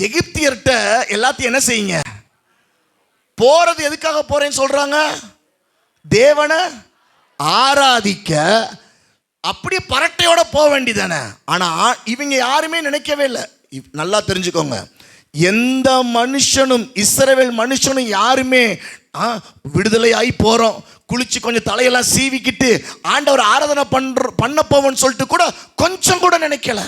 எகிப்தியர்கிட்ட எல்லாத்தையும் என்ன செய்யுங்க? போறது எதுக்காக போறேன்னு சொல்றாங்க? தேவனை ஆராதிக்க. அப்படியே பரட்டையோட போக வேண்டியதானே. ஆனா இவங்க யாருமே நினைக்கவே இல்லை. நல்லா தெரிஞ்சுக்கோங்க, எந்த மனுஷனும், இஸ்ரவேல் மனுஷனும் யாருமே விடுதலையாகி போகிறோம், குளிச்சு கொஞ்சம் தலையெல்லாம் சீவிக்கிட்டு ஆண்டவர் ஆராதனை பண்ண போவோன்னு சொல்லிட்டு கூட கொஞ்சம் கூட நினைக்கல.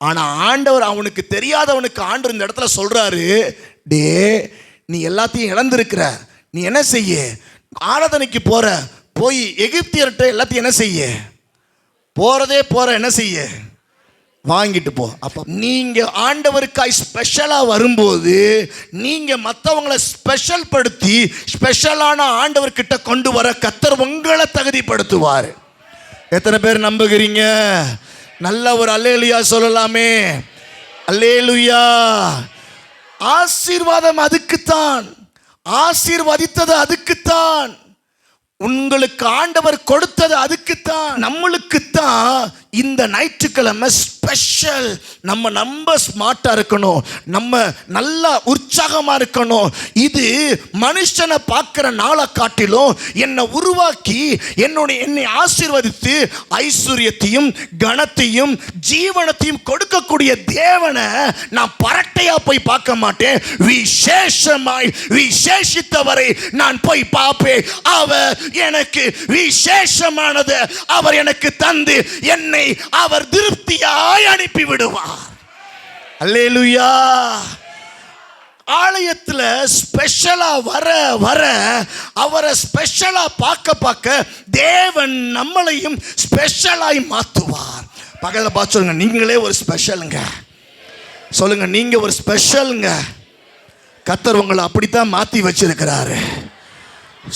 ஆனால் ஆண்டவர் அவனுக்கு தெரியாதவனுக்கு ஆண்டவர் இந்த இடத்துல சொல்கிறாரு, டே நீ எல்லாத்தையும் இழந்திருக்கிற, நீ என்ன செய்ய, ஆராதனைக்கு போகிற, போய் எகிப்தியர்கிட்ட எல்லாத்தையும் என்ன செய்ய, போகிற என்ன செய்ய, வாங்கிட்டு போ. அப்போ நீங்கள் ஆண்டவருக்காய் ஸ்பெஷலாக வரும்போது நீங்கள் மற்றவங்களை ஸ்பெஷல் படுத்தி ஸ்பெஷலான ஆண்டவர்கிட்ட கொண்டு வர கர்த்தர் உங்களை தகுதிப்படுத்துவார். எத்தனை பேர் நம்புகிறீங்க? நல்ல ஒரு அல்லேலூயா சொல்லலாமே. அல்லேலூயா. ஆசீர்வாதம் அதுக்குத்தான், ஆசீர்வதித்தது அதுக்குத்தான், உங்களுக்கு ஆண்டவர் கொடுத்தது அதுக்குத்தான், நம்மளுக்குத்தான். இந்த ஞாயிற்றுக்கிழமை ஸ்பெஷல். நம்ம ஸ்மார்ட்டா இருக்கணும், நம்ம நல்லா உற்சாகமா இருக்கணும். இது மனுஷனை பார்க்கிற நாளை காட்டிலும் என்னை உருவாக்கி என்னை ஆசீர்வதித்து ஐஸ்வர்யத்தையும் கனத்தையும் ஜீவனத்தையும் கொடுக்கக்கூடிய தேவனை நான் பரட்டையா போய் பார்க்க மாட்டேன். விசேஷமாய் விசேஷித்தவரை நான் போய் பார்ப்பேன். அவர் எனக்கு விசேஷமானது அவர் எனக்கு தந்து என்னை அவர் திருப்தியாய் அனுப்பி விடுவார். அல்லேலூயா. ஆலயத்தில் ஸ்பெஷலா வர வர அவரை ஸ்பெஷலா பார்க்க தேவன் நம்மளையும் ஸ்பெஷலாய் மாற்றுவார். பக்கத்தில் பார்த்து சொல்லுங்க, நீங்களே ஒரு ஸ்பெஷலுங்க. சொல்லுங்க, நீங்க ஒரு ஸ்பெஷலுங்க. கர்த்தர் உங்களை அப்படித்தான் மாற்றி வச்சிருக்கிறாரு.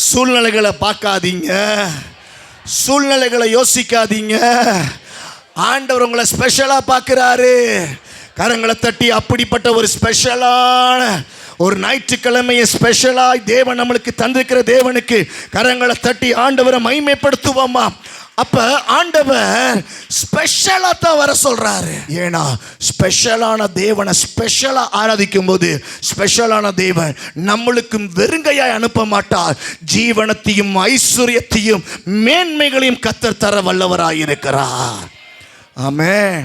சூழ்நிலைகளை பார்க்காதீங்க, சூழ்நிலைகளை யோசிக்காதீங்க. ஆண்டவர் உங்களை ஸ்பெஷலாக பார்க்குறாரு. கரங்களை தட்டி அப்படிப்பட்ட ஒரு ஸ்பெஷலான ஒரு ஞாயிற்றுக்கிழமையை ஸ்பெஷலாக தேவன் நம்மளுக்கு தந்திருக்கிற தேவனுக்கு கரங்களை தட்டி ஆண்டவரை மகிமைப்படுத்துவோமா? அப்போ ஆண்டவர் ஸ்பெஷலாக தான் வர சொல்கிறாரு. ஏன்னா ஸ்பெஷலான தேவனை ஸ்பெஷலாக ஆராதிக்கும் போது ஸ்பெஷலான தேவன் நம்மளுக்கு வெறுங்கையாய் அனுப்ப மாட்டார். ஜீவனத்தையும் ஐஸ்வர்யத்தையும் மேன்மைகளையும் கர்த்தர் தர வல்லவராயிருக்கிறார். ஆமென்.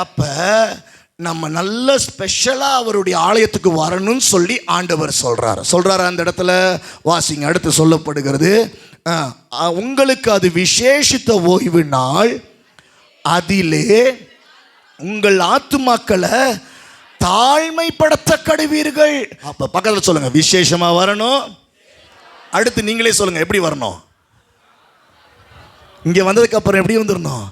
அப்போ நம்ம நல்ல ஸ்பெஷலாக அவருடைய ஆலயத்துக்கு வரணும்னு சொல்லி ஆண்டவர் சொல்கிறாரு. அந்த இடத்துல வாசிங்க, அடுத்து சொல்லப்படுகிறது, உங்களுக்கு அது விசேஷித்த ஓய்வு நாள், அதிலே உங்கள் ஆத்துமாக்களை தாழ்மைப்படுத்த கடுவீர்கள். அப்ப பக்கத்தில் சொல்லுங்க, விசேஷமா வரணும். அடுத்து நீங்களே சொல்லுங்க, எப்படி வரணும்? இங்க வந்ததுக்கு அப்புறம் எப்படி வந்துடணும்?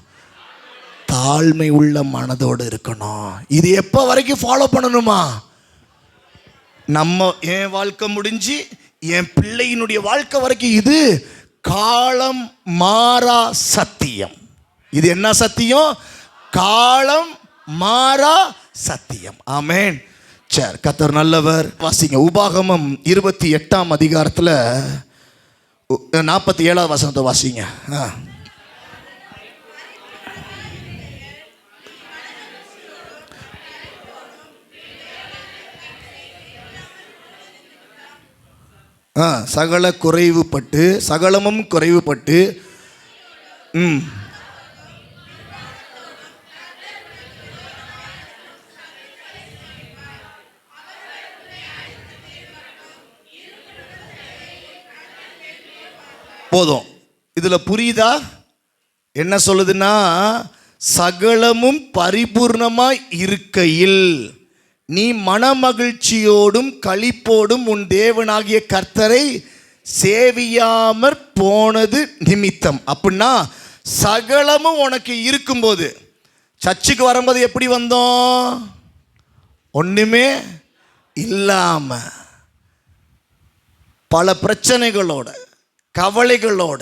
தாழ்மை உள்ள மனதோடு இருக்கணும். இது எப்போ வரைக்கும் ஃபாலோ பண்ணணுமா? என் வாழ்க்கை முடிஞ்சு என் பிள்ளையினுடைய வாழ்க்கை வரைக்கும். இது காலம் மாறா சத்தியம். இது என்ன சத்தியம்? காலம் மாறா சத்தியம். ஆமென். சரி, கர்த்தர் நல்லவர். வாசிங்க, உபாகமம் 28ஆம் அதிகாரத்தில் 47ஆவது வசனத்தை வாசிங்க. சகலமும் குறைவுபட்டு போதும். இதுல புரியுதா என்ன சொல்லுதுன்னா, சகலமும் பரிபூர்ணமாய் இருக்கையில் நீ மனமகிழ்ச்சியோடும் களிப்போடும் உன் தேவனாகிய கர்த்தரை சேவியாமற் போனது நிமித்தம். அப்படின்னா சகலமும் உனக்கு இருக்கும்போது, சர்ச்சுக்கு வரும்போது எப்படி வந்தோம்? ஒண்ணுமே இல்லாம, பல பிரச்சனைகளோட, கவலைகளோட,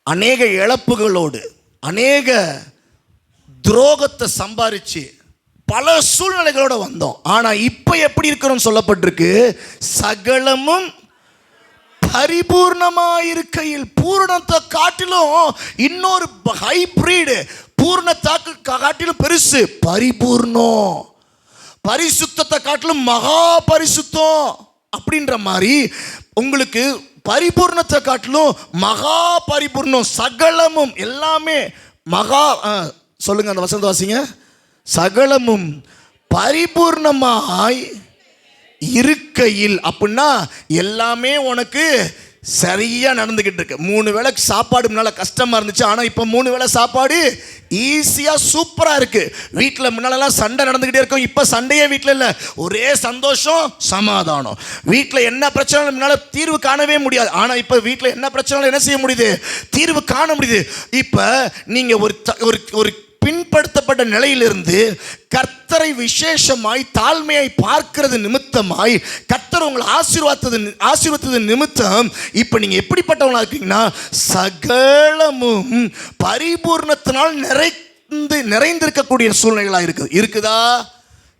அநேக இழப்புகளோடு, அநேக துரோகத்தை சம்பாரிச்சு பல சூழ்நிலைகளோட வந்தோம். ஆனா இப்ப எப்படி இருக்கிறோம் சொல்லப்பட்டிருக்கு, சகலமும் பரிபூர்ணமாயிருக்கையில். பூரணத்தை காட்டிலும் இன்னொரு ஹைபிரிட், பூர்ணத்தை காட்டிலும் பெருசு பரிபூர்ணம், பரிசுத்தத்தை காட்டிலும் மகா பரிசுத்தம் அப்படின்ற மாதிரி உங்களுக்கு பரிபூர்ணத்தை காட்டிலும் மகா பரிபூர்ணம், சகலமும் எல்லாமே மகா. சொல்லுங்க அந்த வசனத்தை வாசிங்க. சகலமும் பரிபூர்ணமாய் இருக்கையில் அப்படின்னா எல்லாமே உனக்கு சரியா நடந்துகிட்டு இருக்கு. 3 வேளை சாப்பாடு முன்னால கஷ்டமா இருந்துச்சு, ஆனா இப்ப 3 வேளை சாப்பாடு ஈஸியா சூப்பரா இருக்கு. வீட்டில் முன்னாலெல்லாம் சண்டை நடந்துகிட்டே இருக்கும், இப்ப சண்டையே வீட்டில் இல்லை, ஒரே சந்தோஷம் சமாதானம். வீட்டில் என்ன பிரச்சனை முன்னால தீர்வு காணவே முடியாது, ஆனா இப்ப வீட்டில் என்ன பிரச்சனை என்ன செய்ய முடியுது, தீர்வு காண முடியுது. இப்ப நீங்க ஒரு பின்படுத்தப்பட்ட நிலையிலிருந்து கர்த்தரை விசேஷமாய் தாழ்மையை பார்க்கிறது நிமித்தமாய் கர்த்தர் உங்களை ஆசீர்வதித்தது நிமித்தம் இப்ப நீங்க எப்படிப்பட்டவங்களா இருக்கீங்கன்னா சகலமும் பரிபூர்ணத்தினால் நிறைந்திருக்கக்கூடிய சூழ்நிலைகளா இருக்குதா?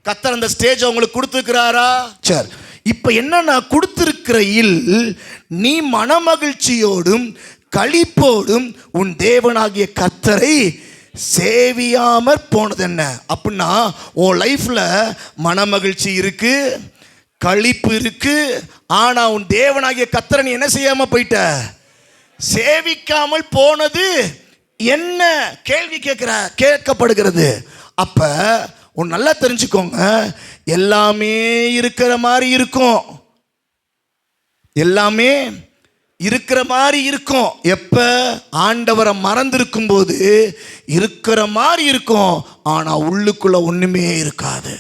கர்த்தர் அந்த ஸ்டேஜ் உங்களுக்கு கொடுத்துருக்கிறாரா? சரி, இப்ப என்னன்னா கொடுத்திருக்கிறையில் நீ மனமகிழ்ச்சியோடும் களிப்போடும் உன் தேவனாகிய கர்த்தரை சேவியாமற் போனது என்ன அப்படின்னா, உன் லைஃப்ல மனமகிழ்ச்சி இருக்கு, களிப்பு இருக்கு, ஆனா உன் தேவனாகிய கர்த்தரை நீ என்ன செய்யாம போயிட்ட, சேவிக்காமல் போனது என்ன கேள்வி கேட்கப்படுகிறது. அப்ப உன் நல்லா தெரிஞ்சுக்கோங்க, எல்லாமே இருக்கிற மாதிரி இருக்கும், எல்லாமே இருக்கிற மாதிரி இருக்கும். எப்ப ஆண்டவரை மறந்திருக்கும் போது இருக்கிற மாதிரி இருக்கும், ஆனா உள்ளுக்குள்ள ஒண்ணுமே இருக்காது.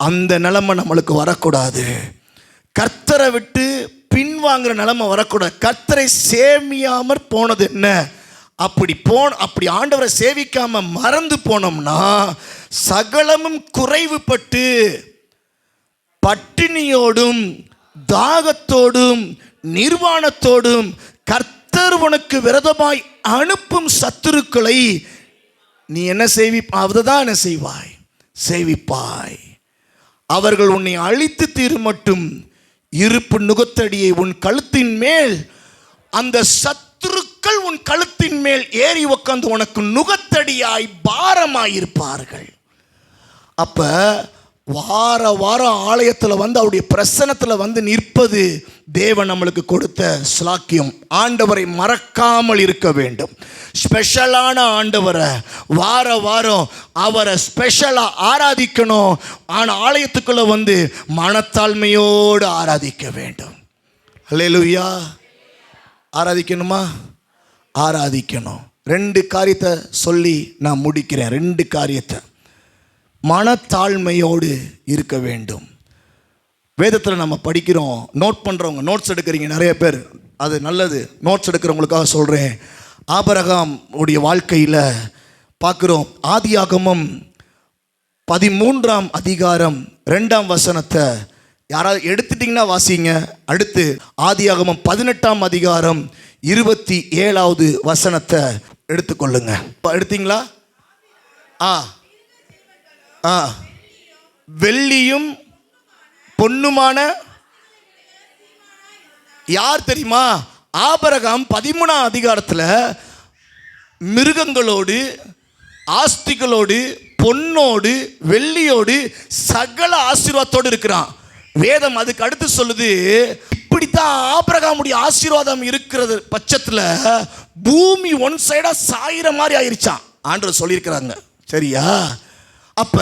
அந்த நிலைமை நம்மளுக்கு வரக்கூடாது. கர்த்தரை விட்டு பின்வாங்குற நிலைமை வரக்கூடாது. கர்த்தரை சேமியாமற் போனது என்ன, அப்படி ஆண்டவரை சேவிக்காம மறந்து போனோம்னா சகலமும் குறைவுபட்டு பட்டினியோடும் தாகத்தோடும் நிர்வாணத்தோடும் கர்த்தர் உனக்கு விரோதமாய் அனுப்பும் சத்துருக்களை நீ என்ன அதுதான் என்ன செய்வாய், சேவிப்பாய். அவர்கள் உன்னை அழித்து தீரும் மட்டும் இருப்பு நுகத்தடியை உன் கழுத்தின் மேல், அந்த சத்துருக்கள் உன் கழுத்தின் மேல் ஏறி உட்கார்ந்து உனக்கு நுகத்தடியாய் பாரமாயிருப்பார்கள். அப்ப வார வாரம் ஆலயத்தில் வந்து அவருடைய பிரசன்னத்தில் வந்து நிற்பது தேவன் நம்மளுக்கு கொடுத்த ஸ்லாக்கியம். ஆண்டவரை மறக்காமல் இருக்க வேண்டும். ஸ்பெஷலான ஆண்டவரை வார வாரம் அவரை ஸ்பெஷலாக ஆராதிக்கணும். ஆனால் ஆலயத்துக்குள்ள வந்து மனத்தாழ்மையோடு ஆராதிக்க வேண்டும். அல்லேலூயா. ஆராதிக்கணுமா? ஆராதிக்கணும். 2 காரியத்தை சொல்லி நான் முடிக்கிறேன். 2 காரியத்தை. மனத்தாழ்மையோடு இருக்க வேண்டும். வேதத்தில் நம்ம படிக்கிறோம், நோட் பண்ணுறவங்க, நோட்ஸ் எடுக்கிறீங்க நிறைய பேர், அது நல்லது. நோட்ஸ் எடுக்கிறவங்களுக்காக சொல்கிறேன். ஆபிரகாம் உடைய வாழ்க்கையில் பார்க்குறோம். ஆதியாகமம் 13ஆம் அதிகாரம் 2ஆம் வசனத்தை யாராவது எடுத்துட்டிங்கன்னா வாசிங்க. அடுத்து ஆதியாகமம் 18ஆம் அதிகாரம் 27வது வசனத்தை எடுத்துக்கொள்ளுங்க. எடுத்தீங்களா? வெள்ளியும் பொன்னுமான யார் தெரியுமா? ஆபிரகாம் 13ஆம் அதிகாரத்தில் மிருகங்களோடு, ஆஸ்திகளோடு, பொன்னோடு, வெள்ளியோடு, சகல ஆசீர்வாதத்தோடு இருக்கிறான். வேதம் அதுக்கு அடுத்து சொல்லுது, இப்படித்தான் ஆபிரகாமுடைய ஆசீர்வாதம் இருக்கிறது பட்சத்தில் பூமி ஒன் சைடா சாயிற மாதிரி ஆயிருச்சான் ஆண்டவர் சொல்லியிருக்கிறாங்க. சரியா? அப்ப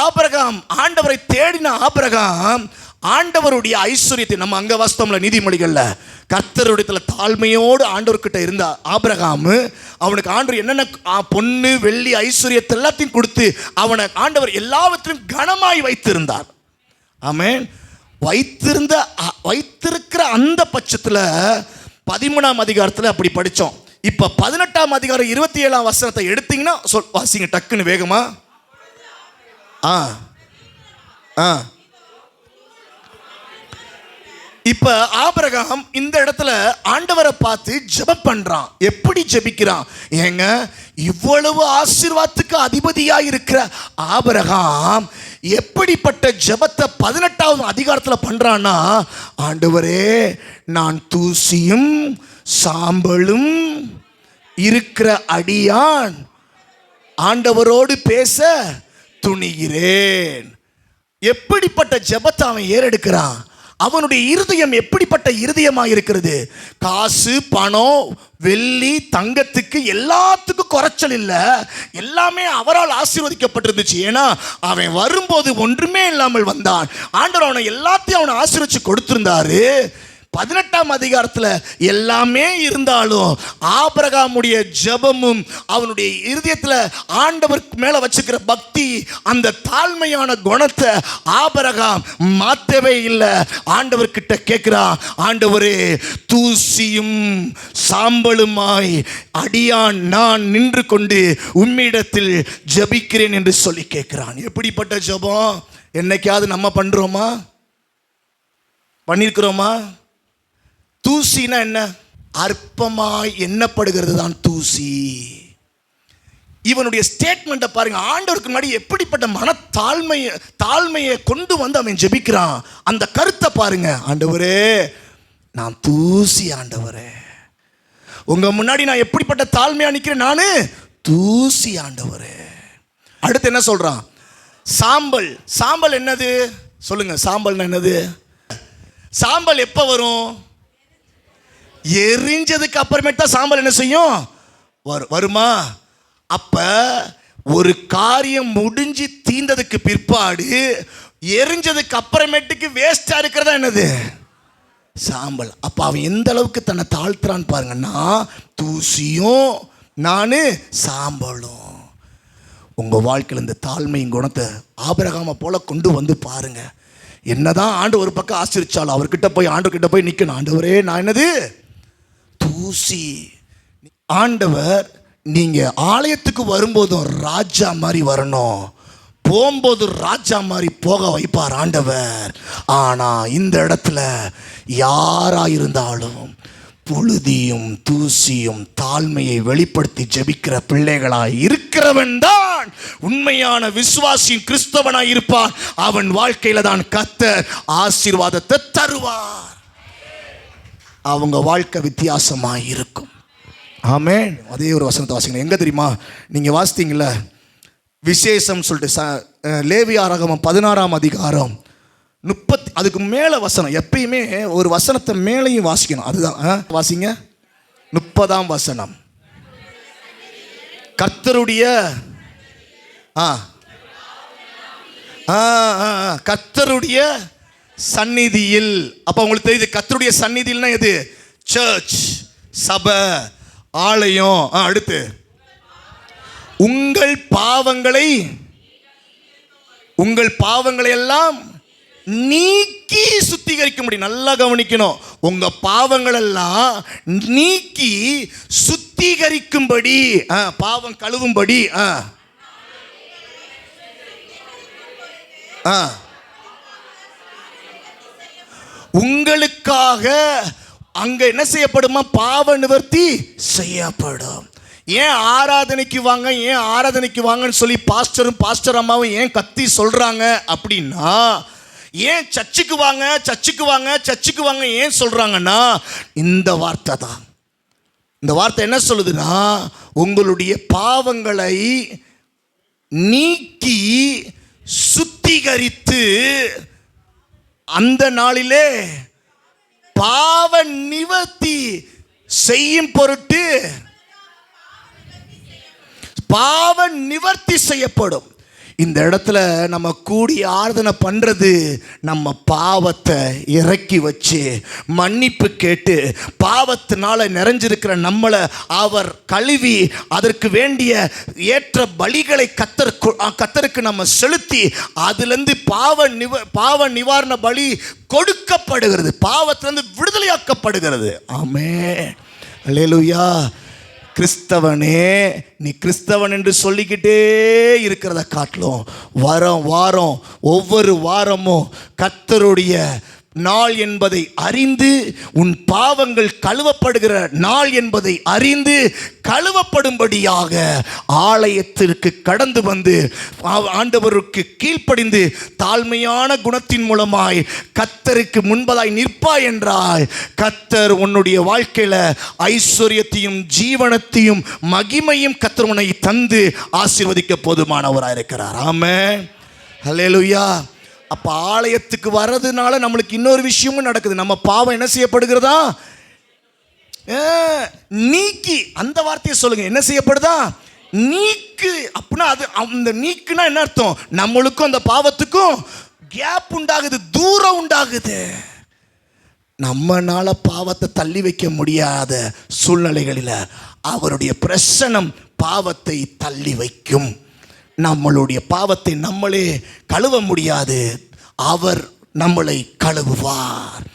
ஆபிரகாம் ஆண்டவரை தேடின ஆபிரகாம் ஆண்டவருடைய ஐஸ்வர்யத்தை, நம்ம அங்க வாஸ்தவம்ல நீதிமொழிகள்ல கர்த்தருடைய தாழ்மையோடு ஆண்டவர்கிட்ட இருந்த ஆபிரகாம், அவனுக்கு ஆண்டவர் என்னென்ன பொண்ணு வெள்ளி ஐஸ்வர்யத்தை எல்லாத்தையும் கொடுத்து அவனை ஆண்டவர் எல்லாவற்றையும் கனமாய் வைத்திருந்தார். ஆமென். வைத்திருக்கிற அந்த பட்சத்தில் 13ஆம் அதிகாரத்தில் அப்படி படித்தோம். இப்போ 18ஆம் அதிகாரம் 27ஆம் வசனத்தை எடுத்தீங்கன்னா வாசிங்க டக்குன்னு வேகமா. இப்ப ஆபிரகாம் இந்த இடத்துல ஆண்டவரை பார்த்து ஜெபம் பண்றான். எப்படி ஜெபிக்கிறான்? ஏங்க, இவ்வளவு ஆசீர்வாதத்துக்கு அதிபதியா இருக்கிற ஆபிரகாம் எப்படிப்பட்ட ஜெபத்தை 18ஆவது அதிகாரத்தில் பண்றான்னா, ஆண்டவரே, நான் தூசியும் சாம்பலும் இருக்கிற அடியான் ஆண்டவரோடு பேச துணிகிறேன். எப்படிப்பட்ட ஜெபத்தை அவன் ஏறெடுக்கிறான்? அவனுடைய இருதயம் எப்படிப்பட்ட இருதயமாக இருக்கிறது? காசு, பணம், வெள்ளி, தங்கத்துக்கு எல்லாத்துக்கும் குறைச்சல் இல்லை. எல்லாமே அவரால் ஆசீர்வதிக்கப்பட்டிருந்துச்சு. ஏன்னா அவன் வரும்போது ஒன்றுமே இல்லாமல் வந்தான். ஆண்டவர் அவனை எல்லாத்தையும் அவனை ஆசீர்வதிச்சு கொடுத்திருந்தாரு. 18ஆம் அதிகாரத்தில் எல்லாமே இருந்தாலும் ஆபிரகாமுடைய ஜெபமும் அவனுடைய இருதயத்தில் ஆண்டவருக்கு மேலே வச்சுக்கிற பக்தி, அந்த தாழ்மையான குணத்தை ஆபிரகாம் மாற்றவே இல்லை. ஆண்டவர்கிட்ட கேட்குறான், ஆண்டவரே, தூசியும் சாம்பலுமாய் அடியான் நான் நின்று கொண்டு உம்மிடத்தில் ஜெபிக்கிறேன் என்று சொல்லி கேட்கிறான். எப்படிப்பட்ட ஜெபம்? என்னைக்காவது நம்ம பண்ணுறோமா? பண்ணியிருக்கிறோமா? தூசினா என்ன? அற்பமாய் எண்ணப்படுகிறது தான் தூசி. இவனுடைய ஸ்டேட்மெண்ட்டை பாருங்க. ஆண்டவருக்கு முன்னாடி எப்படிப்பட்ட தாழ்மையை கொண்டு வந்து அவன் ஜெபிக்கிறான். அந்த கருத்தை பாருங்க. ஆண்டவரே, நான் தூசி. ஆண்டவரே, உங்க முன்னாடி நான் எப்படிப்பட்ட தாழ்மையா நிற்கிறேன். நானு தூசி ஆண்டவரே. அடுத்து என்ன சொல்றான்? சாம்பல். சாம்பல் என்னது சொல்லுங்க? சாம்பல் என்னது? சாம்பல் எப்ப வரும்? எரிஞ்சதுக்கு அப்புறமேட்டு தான் சாம்பல் என்ன செய்யும்? வருமா? அப்ப ஒரு காரியம் முடிஞ்சு தீந்ததுக்கு பிற்பாடு எரிஞ்சதுக்கு அப்புறமேட்டுக்கு வேஸ்டா இருக்கிறதா என்னது? சாம்பல். அப்ப அவன் எந்த அளவுக்கு தன்னை தாழ்த்துறான்னு பாருங்கன்னா, தூசியும் நானு சாம்பலும். உங்க வாழ்க்கையில் இந்த தாழ்மையின் குணத்தை ஆபிரகாமை போல கொண்டு வந்து பாருங்க. என்னதான் ஆண்டு ஒரு பக்கம் ஆசிரிச்சாலும் அவர்கிட்ட போய் ஆண்டவர்கிட்ட போய் நிற்கணும். ஆண்டவரே, நான் என்னது? தூசி. ஆண்டவர் நீங்க ஆலயத்துக்கு வரும்போதும் ராஜா மாதிரி வரணும், போகும்போது ராஜா மாதிரி போக வைப்பார் ஆண்டவர். ஆனா இந்த இடத்துல யாரா இருந்தாலும் புழுதியும் தூசியும் தாழ்மையை வெளிப்படுத்தி ஜெபிக்கிற பிள்ளைகளாய் இருக்கிறவன் தான் உண்மையான விசுவாசியின் கிறிஸ்தவனாய் இருப்பான். அவன் வாழ்க்கையில தான் கர்த்தர் ஆசீர்வாதத்தை தருவார். அவங்க வாழ்க்கை வித்தியாசமாக இருக்கும். ஆமென். அதே ஒரு வசனத்தை வாசிங்க. எங்க தெரியுமா? நீங்க வாசித்தீங்களா? விசேஷம் சொல்லிட்டு லேவியாராகமம் 16ஆம் அதிகாரம் 30, அதுக்கு மேல வசனம். எப்பயுமே ஒரு வசனத்தை மேலையும் வாசிக்கணும். அதுதான் வாசிங்க. 30ஆம் வசனம். கர்த்தருடைய கர்த்தருடைய சந்நிதியில். அப்ப உங்களுக்கு தெரியுது கர்த்தருடைய சந்நிதியில்னா எது? சர்ச், சபை, ஆலயம். அடுத்து, உங்கள் பாவங்களை எல்லாம் நீக்கி சுத்திகரிக்க முடியும். நல்லா கவனிக்கணும். உங்க பாவங்கள் எல்லாம் நீக்கி சுத்திகரிக்கும்படி, பாவம் கழுவும்படி உங்களுக்காக அங்க என்ன செய்யப்படுமா? பாவ நிவர்த்தி செய்யப்படும். ஏன் ஆராதனைக்கு வாங்கன்னு சொல்லி பாஸ்டர் அம்மாவும் ஏன் கத்தி சொல்றாங்க அப்படின்னா, ஏன் சர்ச்சுக்கு வாங்க ஏன் சொல்றாங்கன்னா, இந்த வார்த்தை தான். இந்த வார்த்தை என்ன சொல்லுதுன்னா, உங்களுடைய பாவங்களை நீக்கி சுத்திகரித்து அந்த நாளிலே பாவ நிவர்த்தி செய்யும் பொருட்டு பாவ நிவர்த்தி செய்யப்படும். இந்த இடத்துல நம்ம கூடி ஆராதனை பண்றது, நம்ம பாவத்தை இறக்கி வச்சு மன்னிப்பு கேட்டு பாவத்தினால நிறைஞ்சிருக்கிற நம்மளை அவர் கழுவி அதற்கு வேண்டிய ஏற்ற பலிகளை கத்தருக்கு நம்ம செலுத்தி அதிலிருந்து பாவ நிவாரண பலி கொடுக்கப்படுகிறது. பாவத்திலிருந்து விடுதலையாக்கப்படுகிறது. ஆமென். அல்லேலூயா. கிறிஸ்தவனே, நீ கிறிஸ்தவன் என்று சொல்லிக்கிட்டே இருக்கிறத காட்டிலும் வாரம் ஒவ்வொரு வாரமும் கர்த்தருடைய நாள் என்பதை அறிந்து, உன் பாவங்கள் கழுவப்படுகிற நாள் என்பதை அறிந்து கழுவப்படும்படியாக ஆலயத்திற்கு கடந்து வந்து ஆண்டவருக்கு கீழ்ப்படிந்து தாழ்மையான குணத்தின் மூலமாய் கர்த்தருக்கு முன்பதாய் நிற்பாய் என்றால், கர்த்தர் உன்னுடைய வாழ்க்கையில ஐஸ்வர்யத்தையும் ஜீவனத்தையும் மகிமையும் கர்த்தர் உன்னை தந்து ஆசீர்வதிக்க போதுமானவராக இருக்கிறார். ஆமென். ஹல்லேலூயா. அப்ப ஆலயத்துக்கு வர்றதுனால நம்மளுக்கு இன்னொரு விஷயமும் நடக்குது. நம்ம பாவம் என்ன செய்யப்படுகிறதா? நீக்கி. அந்த வார்த்தையை சொல்லுங்க. என்ன செய்யப்படுதா? நீக்கு. அப்படின்னா அது அந்த நீக்குனா என்ன அர்த்தம்? நம்மளுக்கும் அந்த பாவத்துக்கும் கேப் உண்டாகுது, தூரம் உண்டாகுது. நம்மனால பாவத்தை தள்ளி வைக்க முடியாத சூழ்நிலைகளில் அவருடைய பிரசன்னம் பாவத்தை தள்ளி வைக்கும். நம்மளுடைய பாவத்தை நம்மளே கழுவ முடியாது, அவர் நம்மளை கழுவுவார்.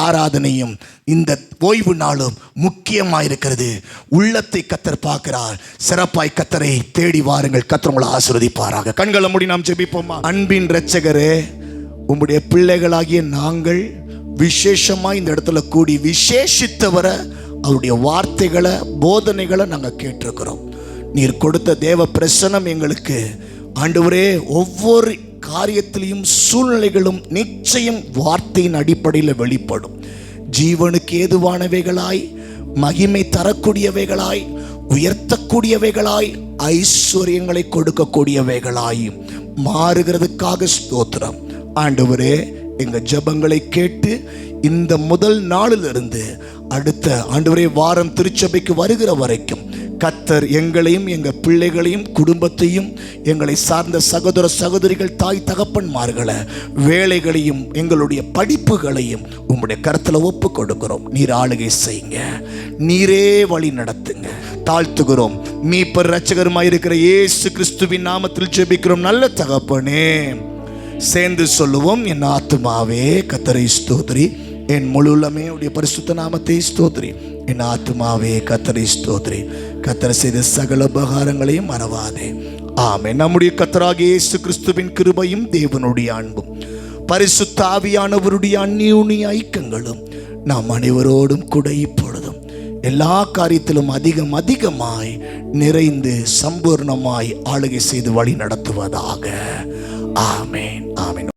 ஆராதனையும் இந்த ஓய்வு நாளும் முக்கியமாக இருக்கிறது. உள்ளத்தை கத்தர் பார்க்கிறார். சிறப்பாய் கத்தரை தேடி வாருங்கள். கத்தர் உங்களை ஆசீர்வதிப்பாராக. கண்களை மூடி நாம் ஜெபிப்போமா? அன்பின் இரட்சகரே, உம்முடைய பிள்ளைகளாகிய நாங்கள் விசேஷமாக இந்த இடத்துல கூடி விசேஷித்தவரை அவருடைய வார்த்தைகளை போதனைகளை நாங்கள் கேட்டிருக்கிறோம். நீர் கொடுத்த தேவ பிரசன்னம் எங்களுக்கு ஆண்டவரே ஒவ்வொரு காரியத்திலையும் சூழ்நிலைகளும் நிச்சயம் வார்த்தையின் அடிப்படையில் வெளிப்படும். ஜீவனுக்கு ஏதுவானவைகளாய், மகிமை தரக்கூடியவைகளாய், உயர்த்தக்கூடியவைகளாய், ஐஸ்வர்யங்களை கொடுக்கக்கூடியவைகளாயும் மாறுகிறதுக்காக ஸ்தோத்திரம். ஆண்டவரே, எங்கள் ஜெபங்களை கேட்டு இந்த முதல் நாளிலிருந்து அடுத்த ஆண்டவரே வாரம் திருச்சபைக்கு வருகிற வரைக்கும் கத்தர் எங்களையும் எங்கள் பிள்ளைகளையும் குடும்பத்தையும் எங்களை சார்ந்த சகோதர சகோதரிகள் தாய் தகப்பன்மார்களை வேலைகளையும் எங்களுடைய படிப்புகளையும் உங்களுடைய கருத்தில் ஒப்பு கொடுக்கிறோம். நீர் ஆளுகை செய்யுங்க, நீரே வழி நடத்துங்க. தாழ்த்துகிறோம். மீட்பர் இரட்சகருமாய் இருக்கிற இயேசு கிறிஸ்துவின் நாமத்தில் ஜெபிக்கிறோம் நல்ல தகப்பனே. சேர்ந்து சொல்லுவோம். என் ஆத்துமாவே கத்தரை ஸ்தோத்திரி, என் முழுலமே உடைய பரிசுத்த நாமத்தை ஸ்தோத்திரி. என் ஆத்துமாவே கத்தரை ஸ்தோத்திரி, கத்தர் செய்த சகல உபகாரங்களையும் மறவாதே. ஆமென். நம்முடைய கர்த்தராகிய இயேசு கிறிஸ்துவின் கிருபையும் தேவனுடைய அன்பும் பரிசுத்த ஆவியானவருடைய அந்யோன்ய ஐக்கியங்களும் நாம் அனைவரோடும் கூட இப்பொழுதும் எல்லா காரியத்திலும் அதிகமாய் நிறைந்து சம்பூர்ணமாய் ஆளுகை செய்து வழி நடத்துவதாக. ஆமென். ஆமென்.